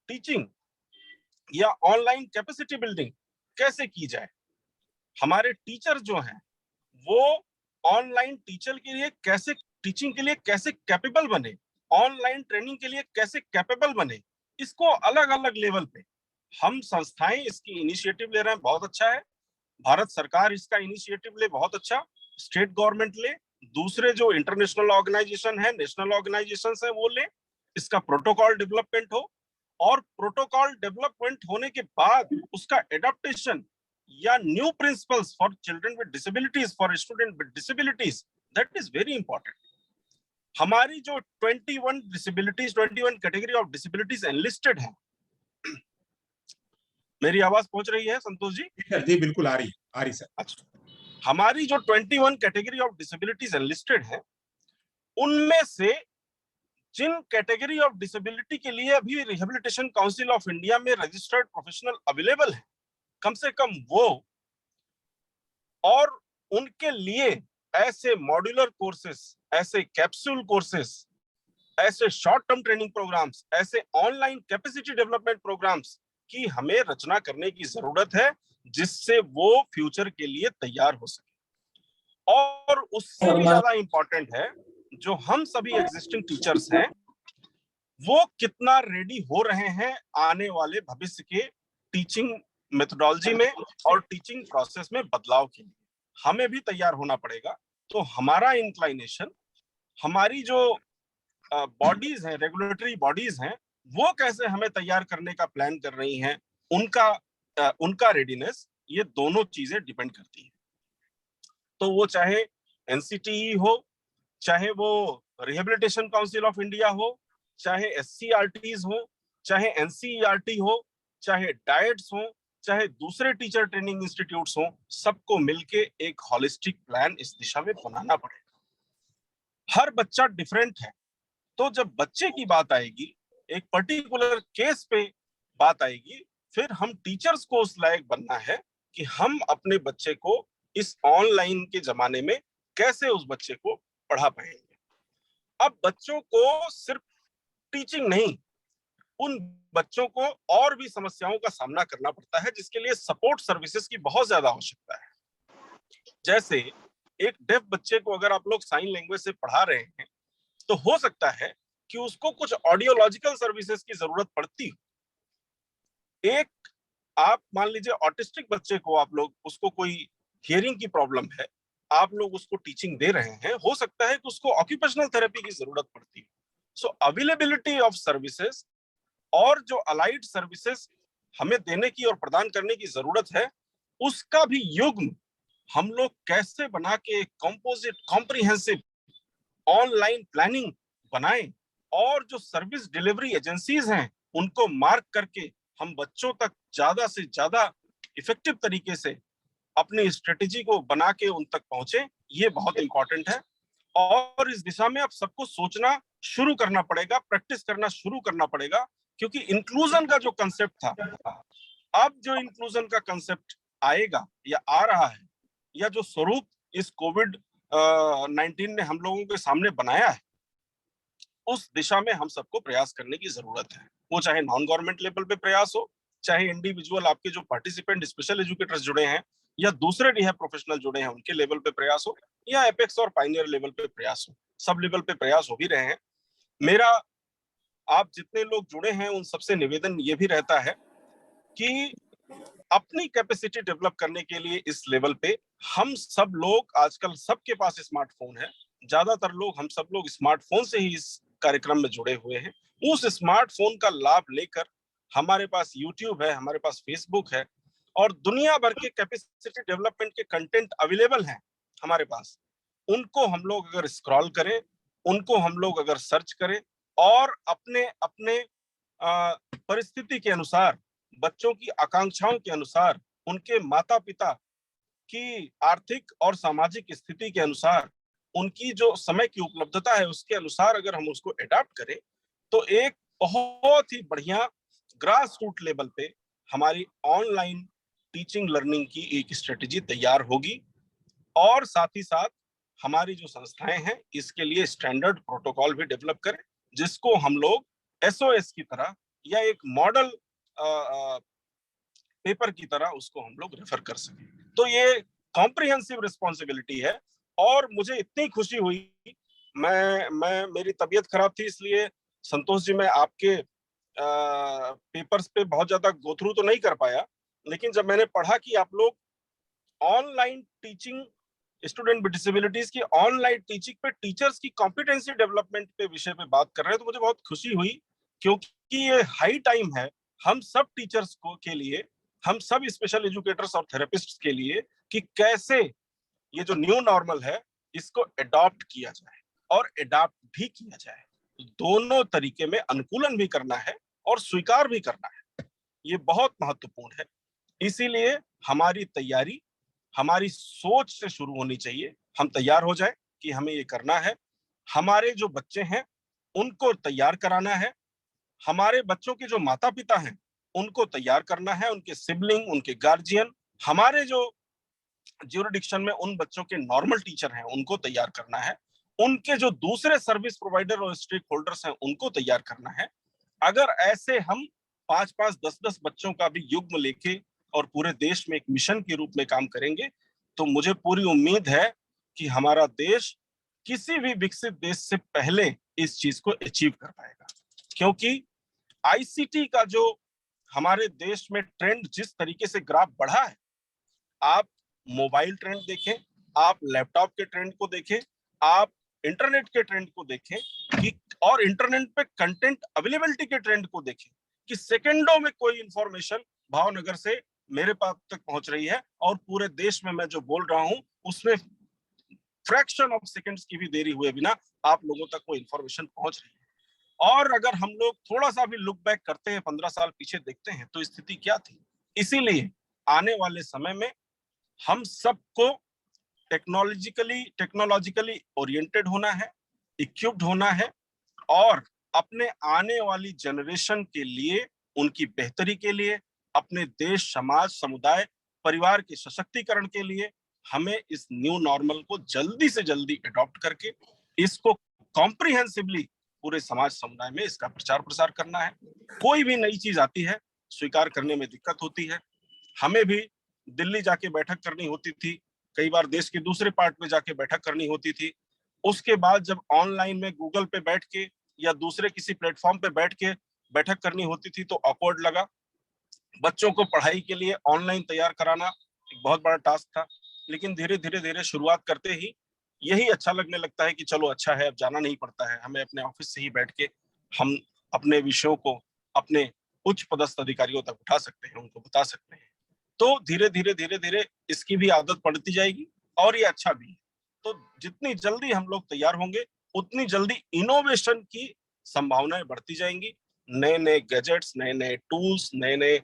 टीचिंग या ऑनलाइन कैपेसिटी बिल्डिंग कैसे की जाए, हमारे टीचर जो हैं वो ऑनलाइन टीचर के लिए कैसे, टीचिंग के लिए कैसे कैपेबल बने, ऑनलाइन ट्रेनिंग के लिए कैसे कैपेबल बने, इसको अलग अलग लेवल पे हम संस्थाएं इसकी इनिशिएटिव ले रहे हैं। बहुत अच्छा है, भारत सरकार इसका इनिशिएटिव ले, बहुत अच्छा, स्टेट गवर्नमेंट ले, दूसरे जो इंटरनेशनल ऑर्गेनाइजेशन है, नेशनल ऑर्गेनाइजेशंस है वो ले, इसका प्रोटोकॉल डेवलपमेंट हो, और प्रोटोकॉल डेवलपमेंट होने के बाद उसका एडाप्टेशन या new principles for children with disabilities, for student with disabilities, that is very important. हमारी जो 21 disabilities, 21 category of disabilities enlisted है, मेरी आवाज पहुंच रही है संतोष जी? जी बिल्कुल आ रही सर। अच्छा, हमारी जो 21 कैटेगरी ऑफ डिसेबिलिटीज एनलिस्टेड है, उनमें से जिन कैटेगरी ऑफ डिसेबिलिटी के लिए अभी रिहेबिलिटेशन काउंसिल ऑफ इंडिया में रजिस्टर्ड प्रोफेशनल अवेलेबल है, कम से कम वो, और उनके लिए ऐसे मॉड्यूलर कोर्सेस, ऐसे कैप्सूल कोर्सेस, ऐसे शॉर्ट टर्म ट्रेनिंग प्रोग्राम्स, ऐसे ऑनलाइन कैपेसिटी डेवलपमेंट प्रोग्राम्स की हमें रचना करने की जरूरत है, जिससे वो फ्यूचर के लिए तैयार हो सके। और उससे भी ज्यादा इंपॉर्टेंट है, जो हम सभी एग्जिस्टिंग टीचर्स हैं वो कितना रेडी हो रहे हैं आने वाले भविष्य के टीचिंग मेथोडोलॉजी में और टीचिंग प्रोसेस में बदलाव के लिए। हमें भी तैयार होना पड़ेगा। तो हमारा इंक्लाइनेशन, हमारी जो बॉडीज हैं, रेगुलेटरी बॉडीज हैं, वो कैसे हमें तैयार करने का प्लान कर रही हैं, उनका रेडीनेस, ये दोनों चीजें डिपेंड करती हैं। तो वो चाहे एनसीटीई हो, चाहे वो रिहेबिलिटेशन काउंसिल ऑफ इंडिया हो, चाहे एससीईआरटीज हो, चाहे एनसीईआरटी हो, चाहे डाइट्स हो, चाहे दूसरे टीचर ट्रेनिंग इंस्टीट्यूट्स हो, सबको मिलके एक होलिस्टिक प्लान इस दिशा में बनाना पड़ेगा। हर बच्चा डिफरेंट है, तो जब बच्चे की बात आएगी, एक पर्टिकुलर केस पे बात आएगी, फिर हम टीचर्स को उस लायक बनना है कि हम अपने बच्चे को इस ऑनलाइन के जमाने में कैसे उस बच्चे को पढ़ा पाएंगे। अब बच्चों को सिर्फ टीचिंग नहीं, उन बच्चों को और भी समस्याओं का सामना करना पड़ता है, जिसके लिए सपोर्ट सर्विसेज की बहुत ज्यादा आवश्यकता है। जैसे एक डेफ बच्चे को अगर आप लोग साइन लैंग्वेज से पढ़ा रहे हैं, तो हो सकता है कि उसको कुछ ऑडियोलॉजिकल सर्विसेज की जरूरत पड़ती। एक आप मान लीजिए ऑटिस्टिक बच्चे को, आप लोग उसको कोई हियरिंग की प्रॉब्लम है, आप लोग उसको टीचिंग दे रहे हैं, हो सकता है कि उसको ऑक्यूपेशनल थेरेपी की जरूरत पड़ती है। सो अवेलेबिलिटी ऑफ सर्विसेज और जो अलाइड सर्विसेज हमें देने की और प्रदान करने की जरूरत है, उसका भी युग्म हम लोग कैसे बना के कंपोजिट कॉम्प्रिहेंसिव ऑनलाइन प्लानिंग बनाएं, और जो सर्विस डिलीवरी एजेंसीज हैं उनको मार्क करके हम बच्चों तक ज्यादा से ज्यादा इफेक्टिव तरीके से अपनी स्ट्रेटेजी को बना के उन तक पहुंचे, ये बहुत इंपॉर्टेंट है। और इस दिशा में अब सबको सोचना शुरू करना पड़ेगा, प्रैक्टिस करना शुरू करना पड़ेगा, क्योंकि इंक्लूजन का जो कंसेप्ट था, अब जो इंक्लूजन का कंसेप्ट आएगा या आ रहा है, या जो स्वरूप इस कोविड-19 ने हम लोगों के सामने बनाया है, उस दिशा में हम सबको प्रयास करने की जरूरत है। वो चाहे नॉन गवर्नमेंट लेवल पे प्रयास हो, चाहे इंडिविजुअल आपके जो पार्टिसिपेंट स्पेशल एजुकेटर्स जुड़े हैं या दूसरे रिहैब प्रोफेशनल जुड़े हैं उनके लेवल पे प्रयास हो, या एपेक्स और पायनियर लेवल पे प्रयास हो, सब लेवल पे प्रयास हो भी रहे हैं। मेरा आप जितने लोग जुड़े हैं उन सबसे निवेदन ये भी रहता है कि अपनी कैपेसिटी डेवलप करने के लिए इस लेवल पे हम सब लोग, आजकल सबके पास स्मार्टफोन है, ज्यादातर लोग, हम सब लोग स्मार्टफोन से ही इस कार्यक्रम में जुड़े हुए हैं। उस स्मार्टफोन का लाभ लेकर हमारे पास यूट्यूब है, हमारे पास फेसबुक है, और दुनिया भर के कैपेसिटी डेवलपमेंट के कंटेंट अवेलेबल हैं हमारे पास। उनको हम लोग अगर स्क्रॉल करें, उनको हम लोग अगर सर्च करें, और अपने अपने परिस्थिति के अनुसार, बच्चों की आकांक्षाओं के अनुसार, उनके माता पिता की आर्थिक और सामाजिक स्थिति के अनुसार, उनकी जो समय की उपलब्धता है उसके अनुसार अगर हम उसको एडाप्ट करें, तो एक बहुत ही बढ़िया ग्रास रूट लेवल पे हमारी ऑनलाइन टीचिंग लर्निंग की एक स्ट्रेटेजी तैयार होगी और साथ ही साथ हमारी जो संस्थाएं हैं इसके लिए स्टैंडर्ड प्रोटोकॉल भी डेवलप करें, जिसको हम लोग एसओएस की तरह या एक मॉडल पेपर की तरह उसको हम लोग रेफर कर सकें। तो ये कॉम्प्रिहेंसिव रिस्पॉन्सिबिलिटी है और मुझे इतनी खुशी हुई, मैं मेरी तबीयत खराब थी इसलिए संतोष जी मैं आपके पेपर्स पे बहुत ज्यादा गो थ्रू तो नहीं कर पाया, लेकिन जब मैंने पढ़ा कि आप लोग online teaching student with disabilities की ऑनलाइन टीचिंग पे टीचर्स की कॉम्पिटेंसी डेवलपमेंट पे विषय पे बात कर रहे हैं तो मुझे बहुत खुशी हुई, क्योंकि ये हाई टाइम है हम सब टीचर्स को के लिए, हम सब स्पेशल एजुकेटर्स और थेरेपिस्ट्स के लिए कि कैसे ये जो न्यू नॉर्मल है इसको अडॉप्ट किया जाए और अडॉप्ट भी किया जाए। दोनों तरीके में अनुकूलन भी करना है और स्वीकार भी करना है, ये बहुत महत्वपूर्ण है। इसीलिए हमारी तैयारी हमारी सोच से शुरू होनी चाहिए। हम तैयार हो जाए कि हमें ये करना है, हमारे जो बच्चे हैं उनको तैयार कराना है, हमारे बच्चों के जो माता पिता हैं उनको तैयार करना है, उनके सिबलिंग, उनके गार्जियन, हमारे जो ज्यूरिडिक्शन में उन बच्चों के नॉर्मल टीचर हैं उनको तैयार करना है, उनके जो दूसरे सर्विस प्रोवाइडर और स्टेक होल्डर्स हैं उनको तैयार करना है। अगर ऐसे हम 5-5, 10-10 बच्चों का भी युग्म लेके और पूरे देश में एक मिशन के रूप में काम करेंगे तो मुझे पूरी उम्मीद है कि हमारा देश किसी भी विकसित देश से पहले इस चीज को अचीव कर पाएगा। क्योंकि आईसीटी का जो हमारे देश में ट्रेंड जिस तरीके से ग्राफ बढ़ा है, आप मोबाइल ट्रेंड देखें, आप लैपटॉप के ट्रेंड को देखें, आप इंटरनेट के ट्रेंड को देखें कि और इंटरनेट पे कंटेंट अवेलेबिलिटी के ट्रेंड को देखें कि सेकंडों में कोई इंफॉर्मेशन भावनगर से मेरे पास तक पहुंच रही है और पूरे देश में मैं जो बोल रहा हूं उसमें फ्रैक्शन ऑफ सेकंड्स की भी देरी हुए बिना आप लोगों तक वो इंफॉर्मेशन पहुंच रही है। और अगर हम लोग थोड़ा सा भी लुक बैक करते हैं, 15 साल पीछे देखते हैं तो स्थिति क्या थी। इसीलिए आने वाले समय में हम सबको टेक्नोलॉजिकली ओरिएंटेड होना है, इक्विप्ड होना है और अपने आने वाली जनरेशन के लिए, उनकी बेहतरी के लिए, अपने देश, समाज, समुदाय, परिवार के सशक्तिकरण के लिए हमें इस न्यू नॉर्मल को जल्दी से जल्दी अडॉप्ट करके इसको कॉम्प्रिहेंसिवली पूरे समाज समुदाय में इसका प्रचार प्रसार करना है। कोई भी नई चीज आती है स्वीकार करने में दिक्कत होती है। हमें भी दिल्ली जाके बैठक करनी होती थी, कई बार देश के दूसरे पार्ट में जाके बैठक करनी होती थी। उसके बाद जब ऑनलाइन में गूगल पे बैठ के या दूसरे किसी प्लेटफॉर्म पे बैठ के बैठक करनी होती थी तो ऑकवर्ड लगा। बच्चों को पढ़ाई के लिए ऑनलाइन तैयार कराना एक बहुत बड़ा टास्क था, लेकिन धीरे धीरे शुरुआत करते ही यही अच्छा लगने लगता है कि चलो अच्छा है, अब जाना नहीं पड़ता है, हमें अपने ऑफिस से ही बैठ के हम अपने विषयों को अपने उच्च पदस्थ अधिकारियों तक उठा सकते हैं, उनको बता सकते हैं। तो धीरे धीरे इसकी भी आदत पड़ती जाएगी और ये अच्छा भी है। तो जितनी जल्दी हम लोग तैयार होंगे उतनी जल्दी इनोवेशन की संभावनाएं बढ़ती जाएंगी। नए नए गैजेट्स, नए नए टूल्स, नए नए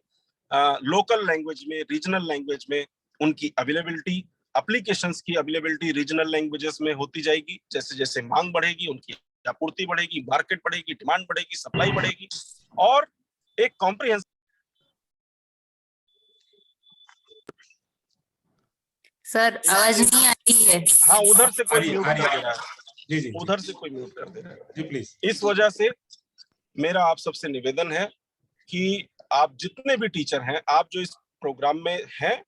लोकल लैंग्वेज में, रीजनल लैंग्वेज में उनकी अवेलेबिलिटी, एप्लीकेशंस की अवेलेबिलिटी रीजनल लैंग्वेजेस में होती जाएगी। जैसे जैसे मांग बढ़ेगी उनकी आपूर्ति बढ़ेगी, मार्केट बढ़ेगी, डिमांड बढ़ेगी, सप्लाई बढ़ेगी और एक कॉम्प्रिहेंसिव। सर आवाज नहीं आ रही है। हाँ, उधर से कोई म्यूट कर दे रहा है। जी, उधर से कोई म्यूट कर दे रहा है जी प्लीज। इस वजह से मेरा आप सबसे निवेदन है कि आप जितने भी टीचर हैं, आप जो इस प्रोग्राम में हैं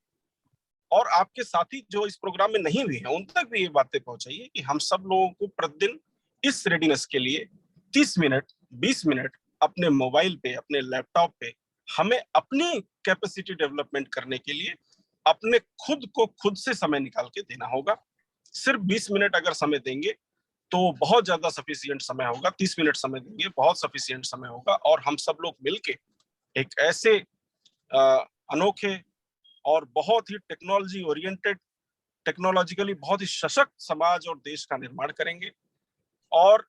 और आपके साथी जो इस प्रोग्राम में नहीं हुए हैं, उन तक भी ये बातें पहुंचाइए कि हम सब लोगों को प्रतिदिन इस रेडीनेस के लिए 30 मिनट, 20 मिनट अपने मोबाइल पे, अपने लैपटॉप पे हमें अपनी कैपेसिटी डेवलपमेंट करने के लिए अपने खुद को खुद से समय निकाल के देना होगा। सिर्फ 20 मिनट अगर समय देंगे तो बहुत ज्यादा सफिशिएंट समय होगा, 30 मिनट समय देंगे बहुत सफिशिएंट समय होगा और हम सब लोग मिलके एक ऐसे अनोखे और बहुत ही टेक्नोलॉजी ओरिएंटेड, टेक्नोलॉजिकली बहुत ही सशक्त समाज और देश का निर्माण करेंगे। और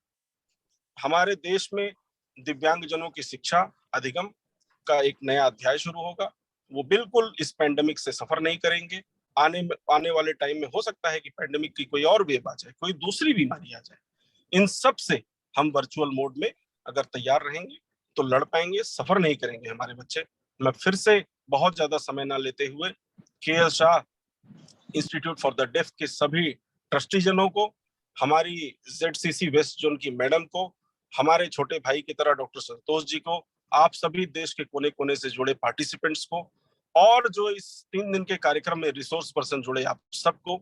हमारे देश में दिव्यांगजनों की शिक्षा अधिगम का एक नया अध्याय शुरू होगा। वो बिल्कुल इस पैंडेमिक से सफर नहीं करेंगे। आने वाले टाइम में हो सकता है कि पैंडेमिक की कोई और वेव आ जाए, कोई दूसरी बीमारी आ जाए। इन सब से हम वर्चुअल मोड में अगर तैयार रहेंगे तो लड़ पाएंगे, सफर नहीं करेंगे हमारे बच्चे। मैं फिर से बहुत ज्यादा समय ना लेते हुए KL Shah institute for the deaf के सभी ट्रस्टीजनों को, हमारी ZCC वेस्ट जोन की मैडम को, हमारे छोटे भाई की तरह डॉक्टर संतोष जी को, आप सभी देश के कोने कोने से जुड़े पार्टिसिपेंट्स को, और जो इस 3 दिन के कार्यक्रम में रिसोर्स पर्सन जुड़े आप सबको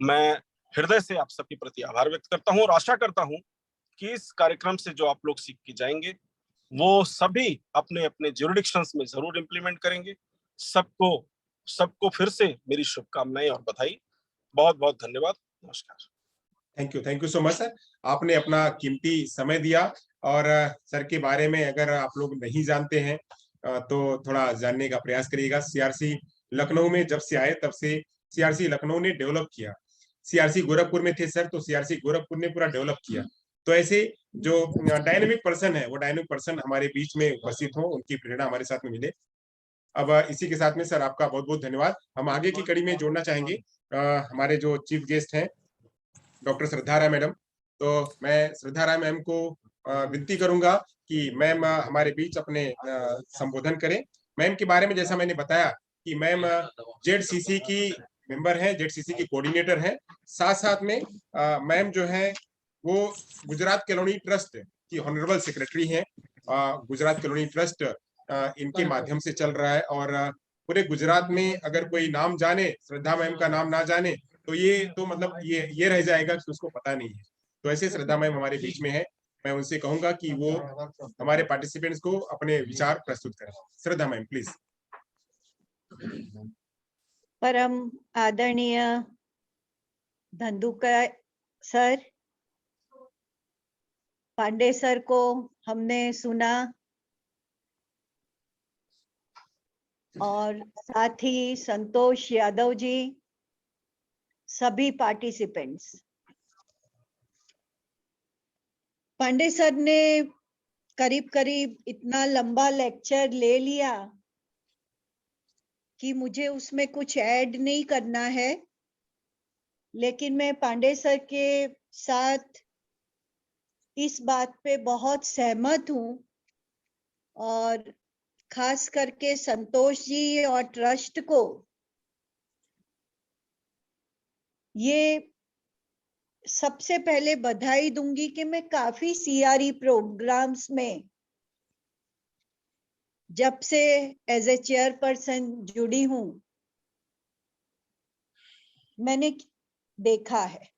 मैं हृदय से आप सबके प्रति आभार व्यक्त करता हूं और आशा करता हूं कि इस कार्यक्रम से जो आप लोग सीख के जाएंगे वो सभी अपने अपने ज्यूरिडिक्शंस में जरूर इंप्लीमेंट करेंगे। सबको फिर से मेरी शुभकामनाएं और बधाई। बहुत बहुत धन्यवाद। नमस्कार। Thank you so much sir. आपने अपना कीमती समय दिया और सर के बारे में अगर आप लोग नहीं जानते हैं तो थोड़ा जानने का प्रयास करिएगा। CRC लखनऊ में जब से आए तब से CRC लखनऊ ने डेवलप किया। CRC गोरखपुर में थे सर, तो CRC गोरखपुर ने पूरा डेवलप किया। तो ऐसे जो डायनेमिक पर्सन है, वो डायनेमिक पर्सन हमारे बीच में उपस्थित हो, उनकी प्रेरणा हमारे साथ में मिले। अब इसी के साथ में सर आपका बहुत बहुत धन्यवाद। हम आगे की कड़ी में जोड़ना चाहेंगे हमारे जो चीफ गेस्ट हैं डॉक्टर श्रद्धा राय मैडम। तो मैं श्रद्धा राय मैम को विनती करूंगा कि मैम हमारे बीच अपने संबोधन करें। मैम के बारे में जैसा मैंने बताया कि मैम ZCC की मेंबर हैं, ZCC की कोऑर्डिनेटर हैं, साथ साथ में मैम जो है वो गुजरात कॉलोनी ट्रस्ट की ऑनरेबल सेक्रेटरी हैं। गुजरात कॉलोनी ट्रस्ट इनके माध्यम से चल रहा है और पूरे गुजरात में अगर कोई नाम जाने, श्रद्धा मैम का नाम ना जाने तो ये तो मतलब ये रह जाएगा कि उसको पता नहीं है। तो ऐसे श्रद्धा मैम हमारे बीच में है। मैं उनसे कहूंगा कि वो हमारे पार्टिसिपेंट्स को अपने विचार प्रस्तुत करें। श्रद्धा मैम प्लीज। परम आदरणीय धंधुका सर, पांडे सर को हमने सुना और साथ ही संतोष यादव जी, सभी पार्टिसिपेंट्स। पांडे सर ने करीब करीब इतना लंबा लेक्चर ले लिया कि मुझे उसमें कुछ ऐड नहीं करना है, लेकिन मैं पांडे सर के साथ इस बात पे बहुत सहमत हूँ और खास करके संतोष जी और ट्रस्ट को ये सबसे पहले बधाई दूंगी कि मैं काफी CRE प्रोग्राम्स में जब से एज ए चेयरपर्सन जुड़ी हूं मैंने देखा है।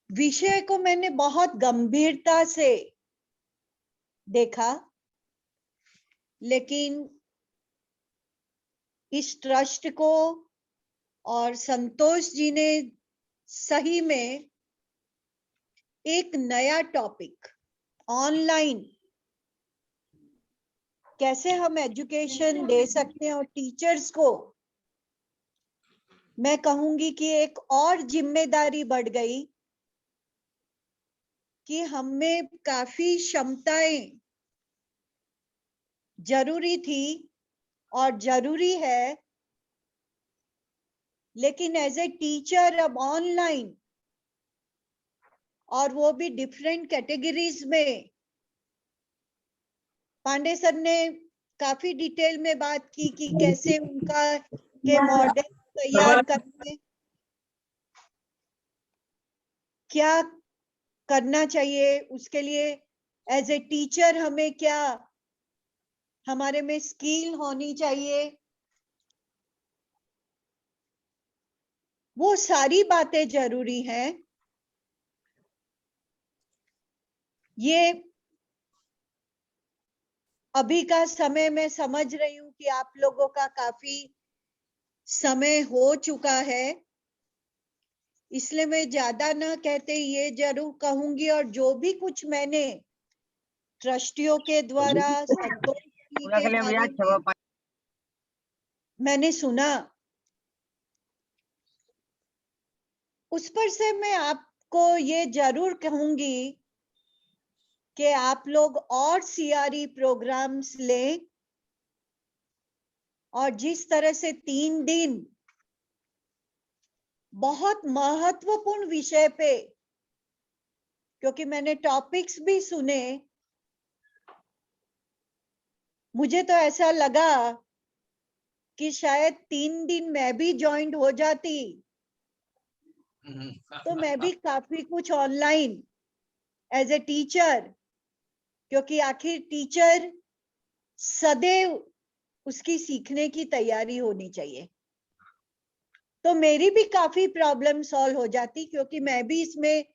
विषय को मैंने बहुत गंभीरता से देखा, लेकिन इस ट्रस्ट को और संतोष जी ने सही में एक नया टॉपिक, ऑनलाइन कैसे हम एजुकेशन दे सकते हैं, और टीचर्स को मैं कहूंगी कि एक और जिम्मेदारी बढ़ गई कि हमें काफी क्षमताएं जरूरी थी और जरूरी है, लेकिन एज ए टीचर अब ऑनलाइन, और वो भी डिफरेंट कैटेगरीज में। पांडे सर ने काफी डिटेल में बात की कि कैसे उनका के मॉडल तैयार करने, क्या करना चाहिए, उसके लिए एज ए टीचर हमें क्या हमारे में स्किल होनी चाहिए, वो सारी बातें जरूरी हैं। ये अभी का समय मैं समझ रही हूँ कि आप लोगों का काफी समय हो चुका है, इसलिए मैं ज्यादा ना कहते ये जरूर कहूंगी, और जो भी कुछ मैंने ट्रस्टियों के द्वारा संतोष जी के बारे में मैंने सुना, उस पर से मैं आपको ये जरूर कहूंगी कि आप लोग और CRE प्रोग्राम्स लें, और जिस तरह से 3 दिन बहुत महत्वपूर्ण विषय पे, क्योंकि मैंने टॉपिक्स भी सुने मुझे तो ऐसा लगा कि शायद 3 दिन मैं भी ज्वाइन हो जाती तो मैं भी काफी कुछ ऑनलाइन एज ए टीचर, क्योंकि आखिर टीचर सदैव उसकी सीखने की तैयारी होनी चाहिए, तो मेरी भी काफी प्रॉब्लम सॉल्व हो जाती, क्योंकि मैं भी इसमें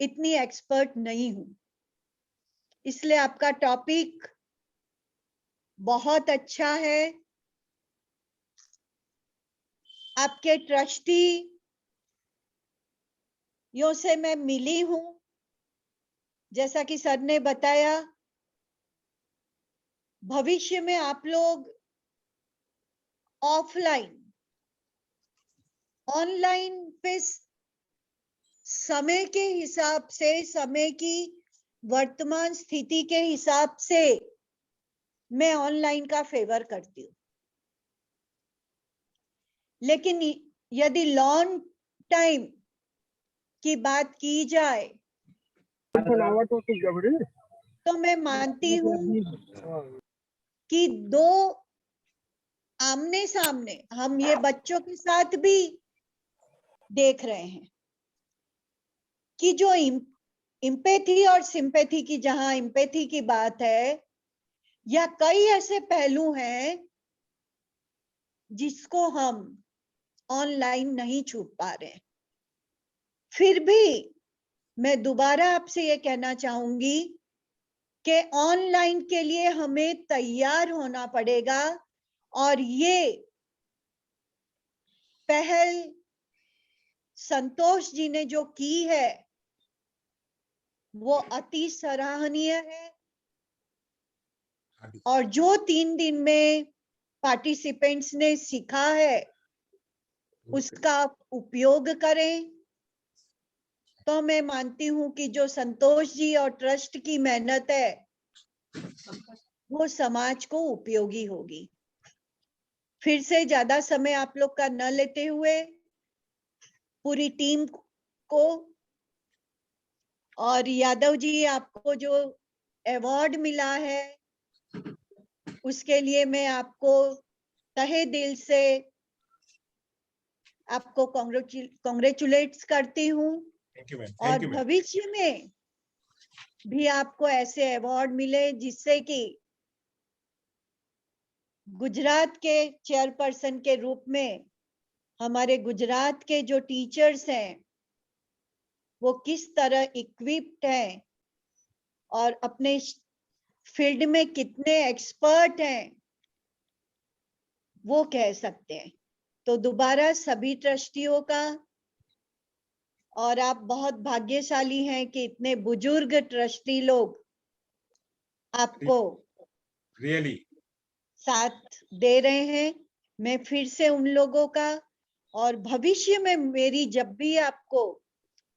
इतनी एक्सपर्ट नहीं हूं। इसलिए आपका टॉपिक बहुत अच्छा है। आपके ट्रस्टी यों से मैं मिली हूं, जैसा कि सर ने बताया भविष्य में आप लोग ऑफलाइन ऑनलाइन पे समय के हिसाब से, समय की वर्तमान स्थिति के हिसाब से मैं ऑनलाइन का फेवर करती हूँ, लेकिन यदि लॉन्ग टाइम की बात की जाए तो मैं मानती हूँ कि दो आमने सामने, हम ये बच्चों के साथ भी देख रहे हैं कि जो इम्पैथी और सिंपैथी की, जहां इम्पैथी की बात है, या कई ऐसे पहलू हैं जिसको हम ऑनलाइन नहीं छू पा रहे। फिर भी मैं दोबारा आपसे ये कहना चाहूंगी कि ऑनलाइन के लिए हमें तैयार होना पड़ेगा, और ये पहल संतोष जी ने जो की है वो अति सराहनीय है, और जो 3 दिन में पार्टिसिपेंट्स ने सीखा है उसका उपयोग करें। तो मैं मानती हूं कि जो संतोष जी और ट्रस्ट की मेहनत है वो समाज को उपयोगी होगी। फिर से ज्यादा समय आप लोग का न लेते हुए पूरी टीम को, और यादव जी आपको जो अवार्ड मिला है उसके लिए मैं आपको तहे दिल से आपको कांग्रेचुलेट्स करती हूँ, और भविष्य में भी आपको ऐसे अवार्ड मिले जिससे कि गुजरात के चेयरपर्सन के रूप में हमारे गुजरात के जो टीचर्स हैं वो किस तरह इक्विप्ड हैं और अपने फील्ड में कितने एक्सपर्ट हैं वो कह सकते हैं। तो दोबारा सभी ट्रस्टियों का, और आप बहुत भाग्यशाली हैं कि इतने बुजुर्ग ट्रस्टी लोग आपको रियली साथ दे रहे हैं। मैं फिर से उन लोगों का, और भविष्य में मेरी जब भी आपको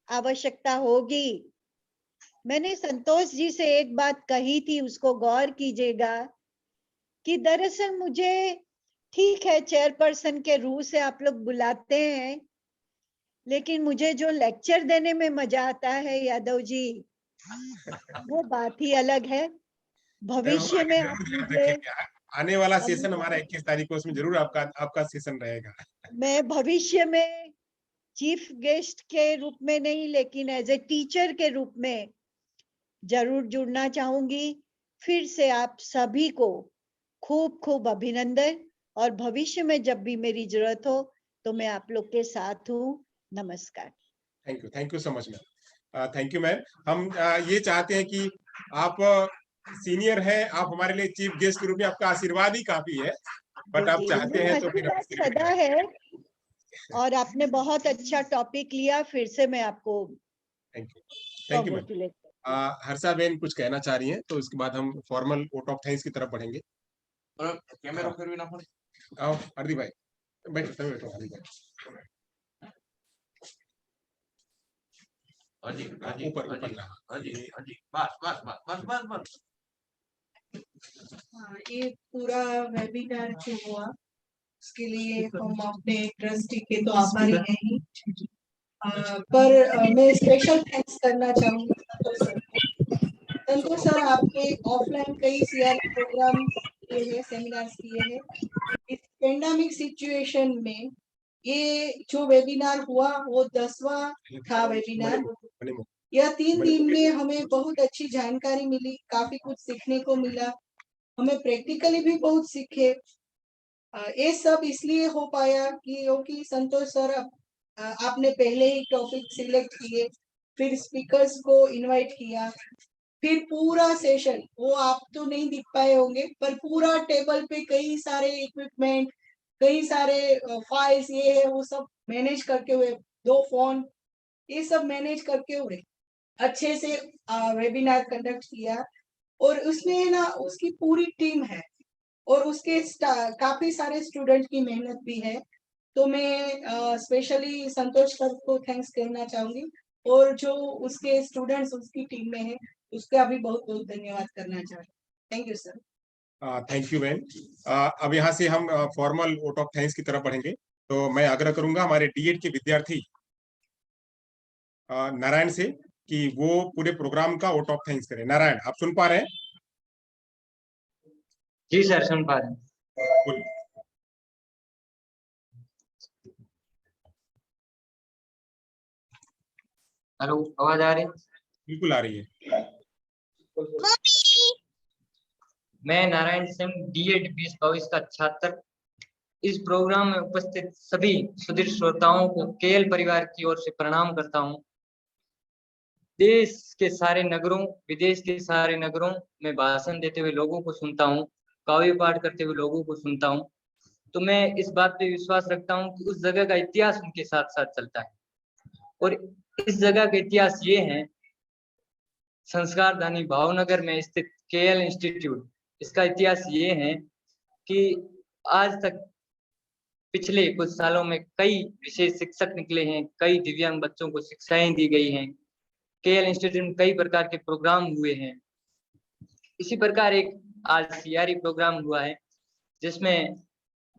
आवश्यकता होगी, मैंने संतोष जी से एक बात कही थी, उसको गौर कीजिएगा कि दरअसल मुझे, ठीक है चेयरपर्सन के रूह से आप लोग बुलाते हैं, लेकिन मुझे जो लेक्चर देने में मजा आता है यादव जी, वो बात ही अलग है। भविष्य में आप मुझे, आने वाला सेशन हमारा 21 तारीख को, उसमें जरूर आपका सेशन रहेगा। मैं भविष्य में चीफ गेस्ट के रूप में नहीं, लेकिन एज ए टीचर के रूप में जरूर जुड़ना चाहूंगी। फिर से आप सभी को खूब खूब अभिनंदन, और भविष्य में जब भी मेरी जरूरत हो तो मैं आप लोग के साथ हूँ। नमस्कार। Thank you so much ma'am. Thank you ma'am. हम ये चाहते हैं कि आप सीनियर हैं, आप हमारे लिए चीफ गेस्ट के रूप में, आपका आशीर्वाद ही काफी है, बट आप चाहते हैं तो फिर सदा है, और आपने बहुत अच्छा टॉपिक लिया। फिर से मैं आपको thank you ma'am. Harsha Ben कुछ कहना चाह रही हैं, तो इसके बाद हम फॉर्मल वोट ऑफ थैंक्स की तरफ बढ़ेंगे। कैमरा फिर भी ना पड़े। आओ हार्दिक भाई, बैठो बैठो हार्दिक भाई। हाजी ऊपर हाजी बस बस बस बस बस बस। हाँ, ये पूरा वेबिनार जो हुआ उसके लिए हम अपने ट्रस्टी के तो आभारी हैं ही, पर मैं स्पेशल थैंक्स करना चाहूंगी संतोष सर। आपके ऑफलाइन कई सीआरई प्रोग्राम किए हैं, सेमिनार्स किए हैं। इस पेंडेमिक सिचुएशन में ये जो वेबिनार हुआ वो 10वां था वेबिनार। यह 3 दिन में हमें बहुत अच्छी जानकारी मिली, काफी कुछ सीखने को मिला, हमें प्रैक्टिकली भी बहुत सीखे। ये सब इसलिए हो पाया क्योंकि संतोष सर आपने पहले ही टॉपिक सिलेक्ट किए, फिर स्पीकर्स को इनवाइट किया, फिर पूरा सेशन, वो आप तो नहीं दिख पाए होंगे, पर पूरा टेबल पे कई सारे इक्विपमेंट, कई सारे फाइल्स, ये है वो सब मैनेज करके हुए, 2 फोन, ये सब मैनेज करके हुए अच्छे से वेबिनार कंडक्ट किया। और उसमें ना उसकी पूरी टीम है और उसके काफी सारे स्टूडेंट की मेहनत भी है। तो मैं स्पेशली संतोष सर को थैंक्स कहना चाहूंगी, और जो उसके स्टूडेंट्स उसकी टीम में है उसका भी बहुत बहुत धन्यवाद करना चाहूंगी। Thank you sir. Thank you ma'am. अब यहाँ से हम फॉर्मल वोट ऑफ थैंक्स की तरफ बढ़ेंगे। तो मैं आग्रह करूंगा हमारे डीएड के विद्यार्थी नारायण से कि वो पूरे प्रोग्राम का वोट ऑफ थैंक्स करें। नारायण, आप सुन पा रहे हैं? जी सर, सुन पा रहे हैं। हेलो, आवाज आ रही है? बिल्कुल आ रही है। मैं नारायण सिंह, डीएड 2022 का छात्र, इस प्रोग्राम में उपस्थित सभी सुधीर श्रोताओं को केएल परिवार की ओर से प्रणाम करता हूं। देश के सारे नगरों, विदेश के सारे नगरों में भाषण देते हुए लोगों को सुनता हूं, काव्य पाठ करते हुए लोगों को सुनता हूं, तो मैं इस बात पे विश्वास रखता हूं कि उस जगह का इतिहास उनके साथ साथ चलता है। और इस जगह का इतिहास ये है, संस्कारधानी भावनगर में स्थित केएल इंस्टीट्यूट, इसका इतिहास ये है कि आज तक पिछले कुछ सालों में कई विशेष शिक्षक निकले हैं, कई दिव्यांग बच्चों को शिक्षाएं दी गई हैं, केएल इंस्टीट्यूट में कई प्रकार के प्रोग्राम हुए हैं। इसी प्रकार एक आज सीआरई प्रोग्राम हुआ है जिसमें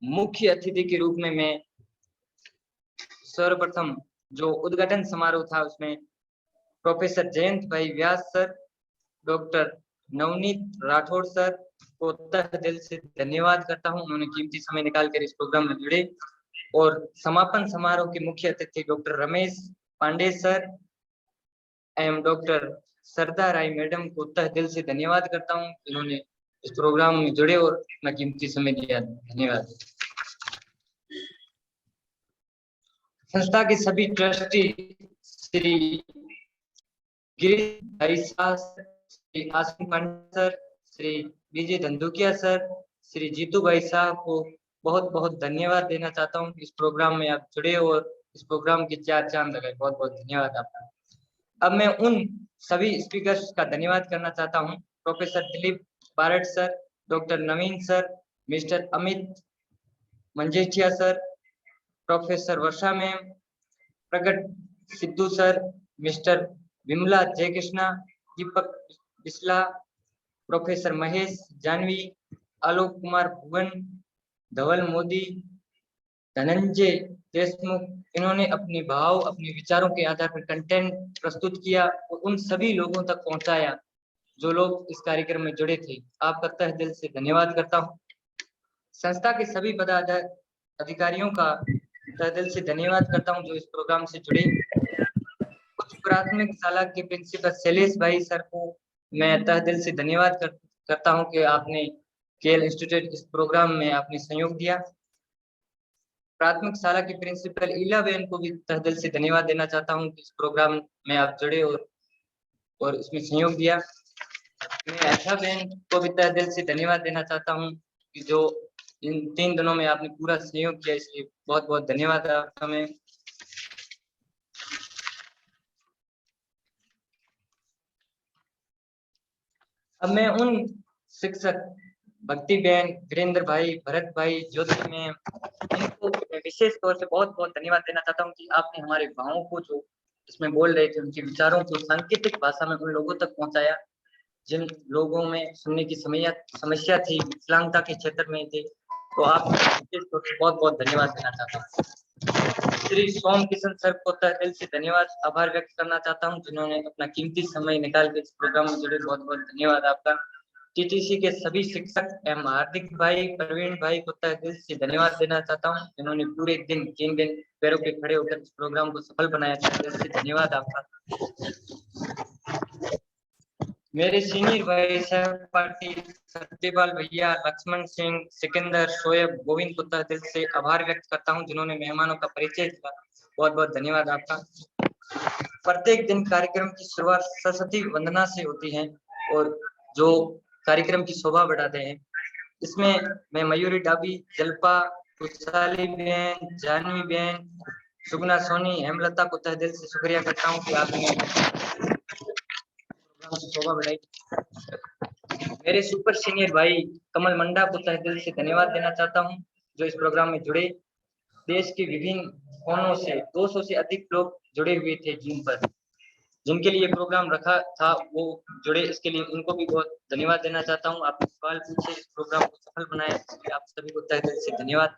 मुख्य अतिथि के रूप में मैं सर्वप्रथम जो उद्घाटन समारोह था उसमें professor Jayant Bhai Vyas sir, doctor Navneet Rathore sir को तहे दिल से धन्यवाद करता हूं, उन्होंने कीमती समय निकालकर इस प्रोग्राम में जुड़े। और समापन समारोह के मुख्य अतिथि डॉक्टर रमेश पांडे सर एवं डॉक्टर सरदा राय मैडम को तहे दिल से धन्यवाद करता हूं, इन्होंने इस प्रोग्राम में जुड़े और अपना कीमती समय दिया। धन्यवाद। संस्था के सभी ट्रस्टी श्री गिरीश भाई साह, श्री आसिम पांडे सर, श्री विजय धंधुकिया सर, श्री जीतू भाई साहब को बहुत बहुत धन्यवाद देना चाहता हूँ। इस प्रोग्राम में आप जुड़े और इस प्रोग्राम के 4 चांद लगाए, बहुत बहुत धन्यवाद आपका। अब मैं उन सभी स्पीकर्स का धन्यवाद करना चाहता हूँ, professor Dilip Barot sir, doctor Naveen sir, mister Amit Manjethiya sir, professor Varsha ma'am, Pragat Sidhu sir, mister Vimala Jaikrishna, Deepak Bisla, professor Mahesh Janvi, Alok Kumar Bhuvan, Dhaval Modi, Dhananjay Deshmukh, इन्होंने अपने भाव, अपने विचारों के आधार पर कंटेंट प्रस्तुत किया और उन सभी लोगों तक पहुंचाया जो लोग इस कार्यक्रम में जुड़े थे। आपका तहे दिल से धन्यवाद करता हूं। संस्था के सभी पदाधिकारियों का तहे दिल से धन्यवाद करता हूं जो इस प्रोग्राम से जुड़े। उच्च प्राथमिक शाला के प्रिंसिपल शैलेश भाई सर को मैं तहे दिल से धन्यवाद करता हूं कि आपने केएल इंस्टीट्यूट इस प्रोग्राम में आपने सहयोग दिया। प्राथमिक शाला की प्रिंसिपल इला बहन को भी तहे दिल से धन्यवाद देना चाहता हूं कि इस प्रोग्राम में आप जुड़े और इसमें सहयोग दिया। मैं आशा बहन को भी तहे दिल से धन्यवाद देना चाहता हूं कि जो इन 3 दिनों में आपने पूरा सहयोग किया, इसलिए बहुत बहुत धन्यवाद आपका। मैं अब मैं उन शिक्षक भक्ति बहन, वीरेंद्र भाई, भरत भाई, ज्योति में इनको विशेष तौर से बहुत बहुत धन्यवाद देना चाहता हूँ कि आपने हमारे भावों को जो इसमें बोल रहे थे, उनके विचारों को सांकेतिक भाषा में उन लोगों तक पहुंचाया जिन लोगों में सुनने की समस्या थी, विकलांगता के क्षेत्र में थे, तो आप विशेष तौर से बहुत बहुत धन्यवाद देना चाहता हूँ। श्री सोम किशन सर को तहे दिल से धन्यवाद, आभार व्यक्त करना चाहता हूँ जिन्होंने अपना कीमती समय निकाल के इस प्रोग्राम में जुड़े। बहुत बहुत धन्यवाद आपका। टीटीसी के सभी शिक्षक एवं हार्दिक भाई प्रवीण भाई को तहे दिल से धन्यवाद देना चाहता हूँ, जिन्होंने पूरे दिन 3 दिन पैरों पे खड़े होकर इस प्रोग्राम को सफल बनाया। दिल से धन्यवाद आपका। मेरे सीनियर भाई सहपाठी सत्यपाल भैया, लक्ष्मण सिंह, सिकंदर, शोएब, गोविंद को तहे दिल से आभार व्यक्त करता हूं, जिन्होंने मेहमानों का परिचय किया। बहुत बहुत धन्यवाद आपका। प्रत्येक दिन कार्यक्रम की शुरुआत सरस्वती वंदना से होती है और जो कार्यक्रम की शोभा बढ़ाते हैं। इसमें मैं मयूरी डाबी, जल्पा, कुशाली बहन, जानवी बहन, सुगना सोनी, हेमलता को तहे दिल से शुक्रिया करता हूँ कि आपने शोभा बढ़ाई। मेरे सुपर सीनियर भाई कमल मंडा को तहे दिल से धन्यवाद देना चाहता हूं, जो इस प्रोग्राम में जुड़े। देश के विभिन्न कोनों से 200 से अधिक लोग जुड़े हुए थे जूम पर, जिनके लिए प्रोग्राम रखा था वो जुड़े। इसके लिए उनको भी बहुत धन्यवाद देना चाहता हूं। आपने सवाल पूछे, इस प्रोग्राम को सफल बनाया, इसलिए आप सभी को तहे दिल से धन्यवाद।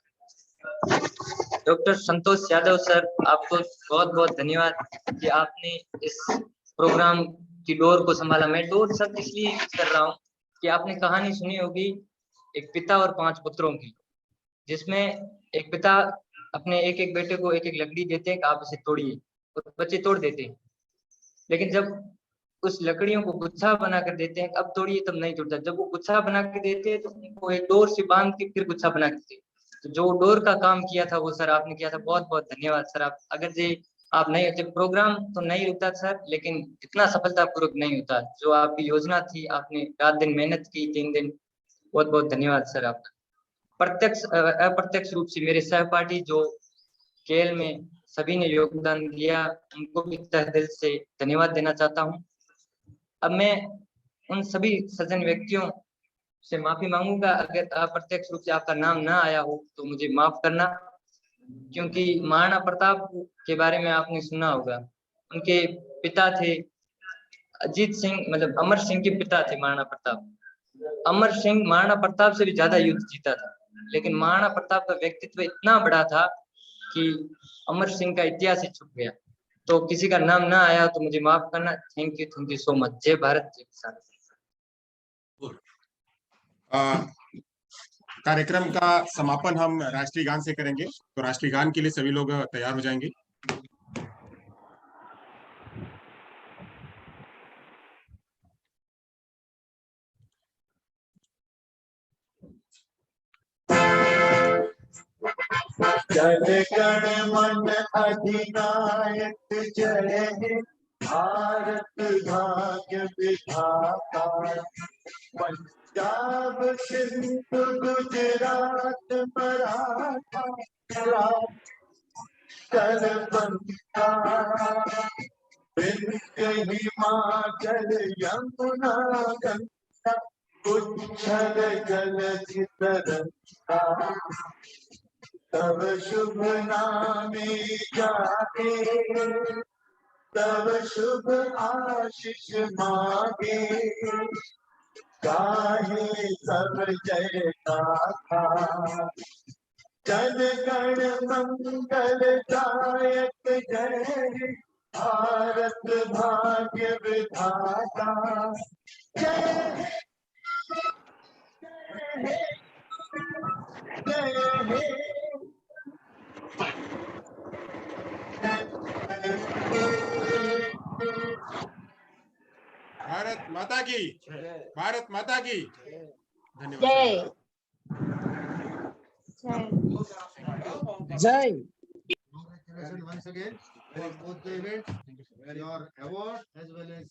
डॉक्टर संतोष यादव सर, आपको बहुत बहुत धन्यवाद कि आपने इस प्रोग्राम की डोर को संभाला। मैं डोर शब्द इसलिए कर रहा हूँ कि आपने कहानी सुनी होगी एक पिता और 5 पुत्रों की, जिसमें एक पिता अपने एक एक बेटे को एक एक लकड़ी देते हैं कि आप इसे तोड़िए, और बच्चे तोड़ देते हैं। लेकिन जब उस लकड़ियों को गुच्छा बना कर देते हैं, अब तोड़िए, तब नहीं टूटता। जब वो गुच्छा बना के देते हैं तो उनको एक डोर से बांध के फिर गुच्छा बना के देते हैं। तो जो डोर का काम किया था वो सर आपने किया था। बहुत बहुत धन्यवाद सर। आप अगर जे आप नहीं होते, प्रोग्राम तो नहीं होता सर, लेकिन इतना सफलतापूर्वक नहीं होता। जो आपकी योजना थी, आपने रात दिन मेहनत की 3 दिन। बहुत बहुत धन्यवाद सर आपका। प्रत्यक्ष अप्रत्यक्ष रूप से मेरे सहपाठी जो खेल में सभी ने योगदान दिया, उनको भी तहे दिल से धन्यवाद देना चाहता हूँ। अब मैं उन सभी सज्जन व्यक्तियों से माफी मांगूंगा अगर अप्रत्यक्ष रूप से आपका नाम ना आया हो तो मुझे माफ करना, क्योंकि महाराणा प्रताप के बारे में आपने सुना होगा। उनके पिता थे अजीत सिंह, मतलब अमर सिंह के पिता थे महाराणा प्रताप। अमर सिंह महाराणा प्रताप से भी ज्यादा युद्ध जीता था, लेकिन महाराणा प्रताप का व्यक्तित्व इतना बड़ा था कि अमर सिंह का इतिहास ही छुप गया। तो किसी का नाम ना आया तो मुझे माफ करना। Thank you so much. जय भारत, जय किसान। कार्यक्रम का समापन हम राष्ट्रीय गान से करेंगे, तो राष्ट्रीय गान के लिए सभी लोग तैयार हो जाएंगे। जय गण मन अधिनायक जय हे, भारत भाग्य विधाता। पंजाब सिंध गुजरात मराठा करबंदा, विंध्य हिमाचल यमुना गंगा, उच्छल जलधि तरंगा। तब शुभ नामे जागे, तब शुभ आशीष मांगे। गाहे सब जय गाथा, जन गण मंगल दायक जय, भारत भाग्य विधाता। जय हे, जय हे। भारत माता की, भारत माता की धन्यवाद। जय। Once again for both the events, your award as well as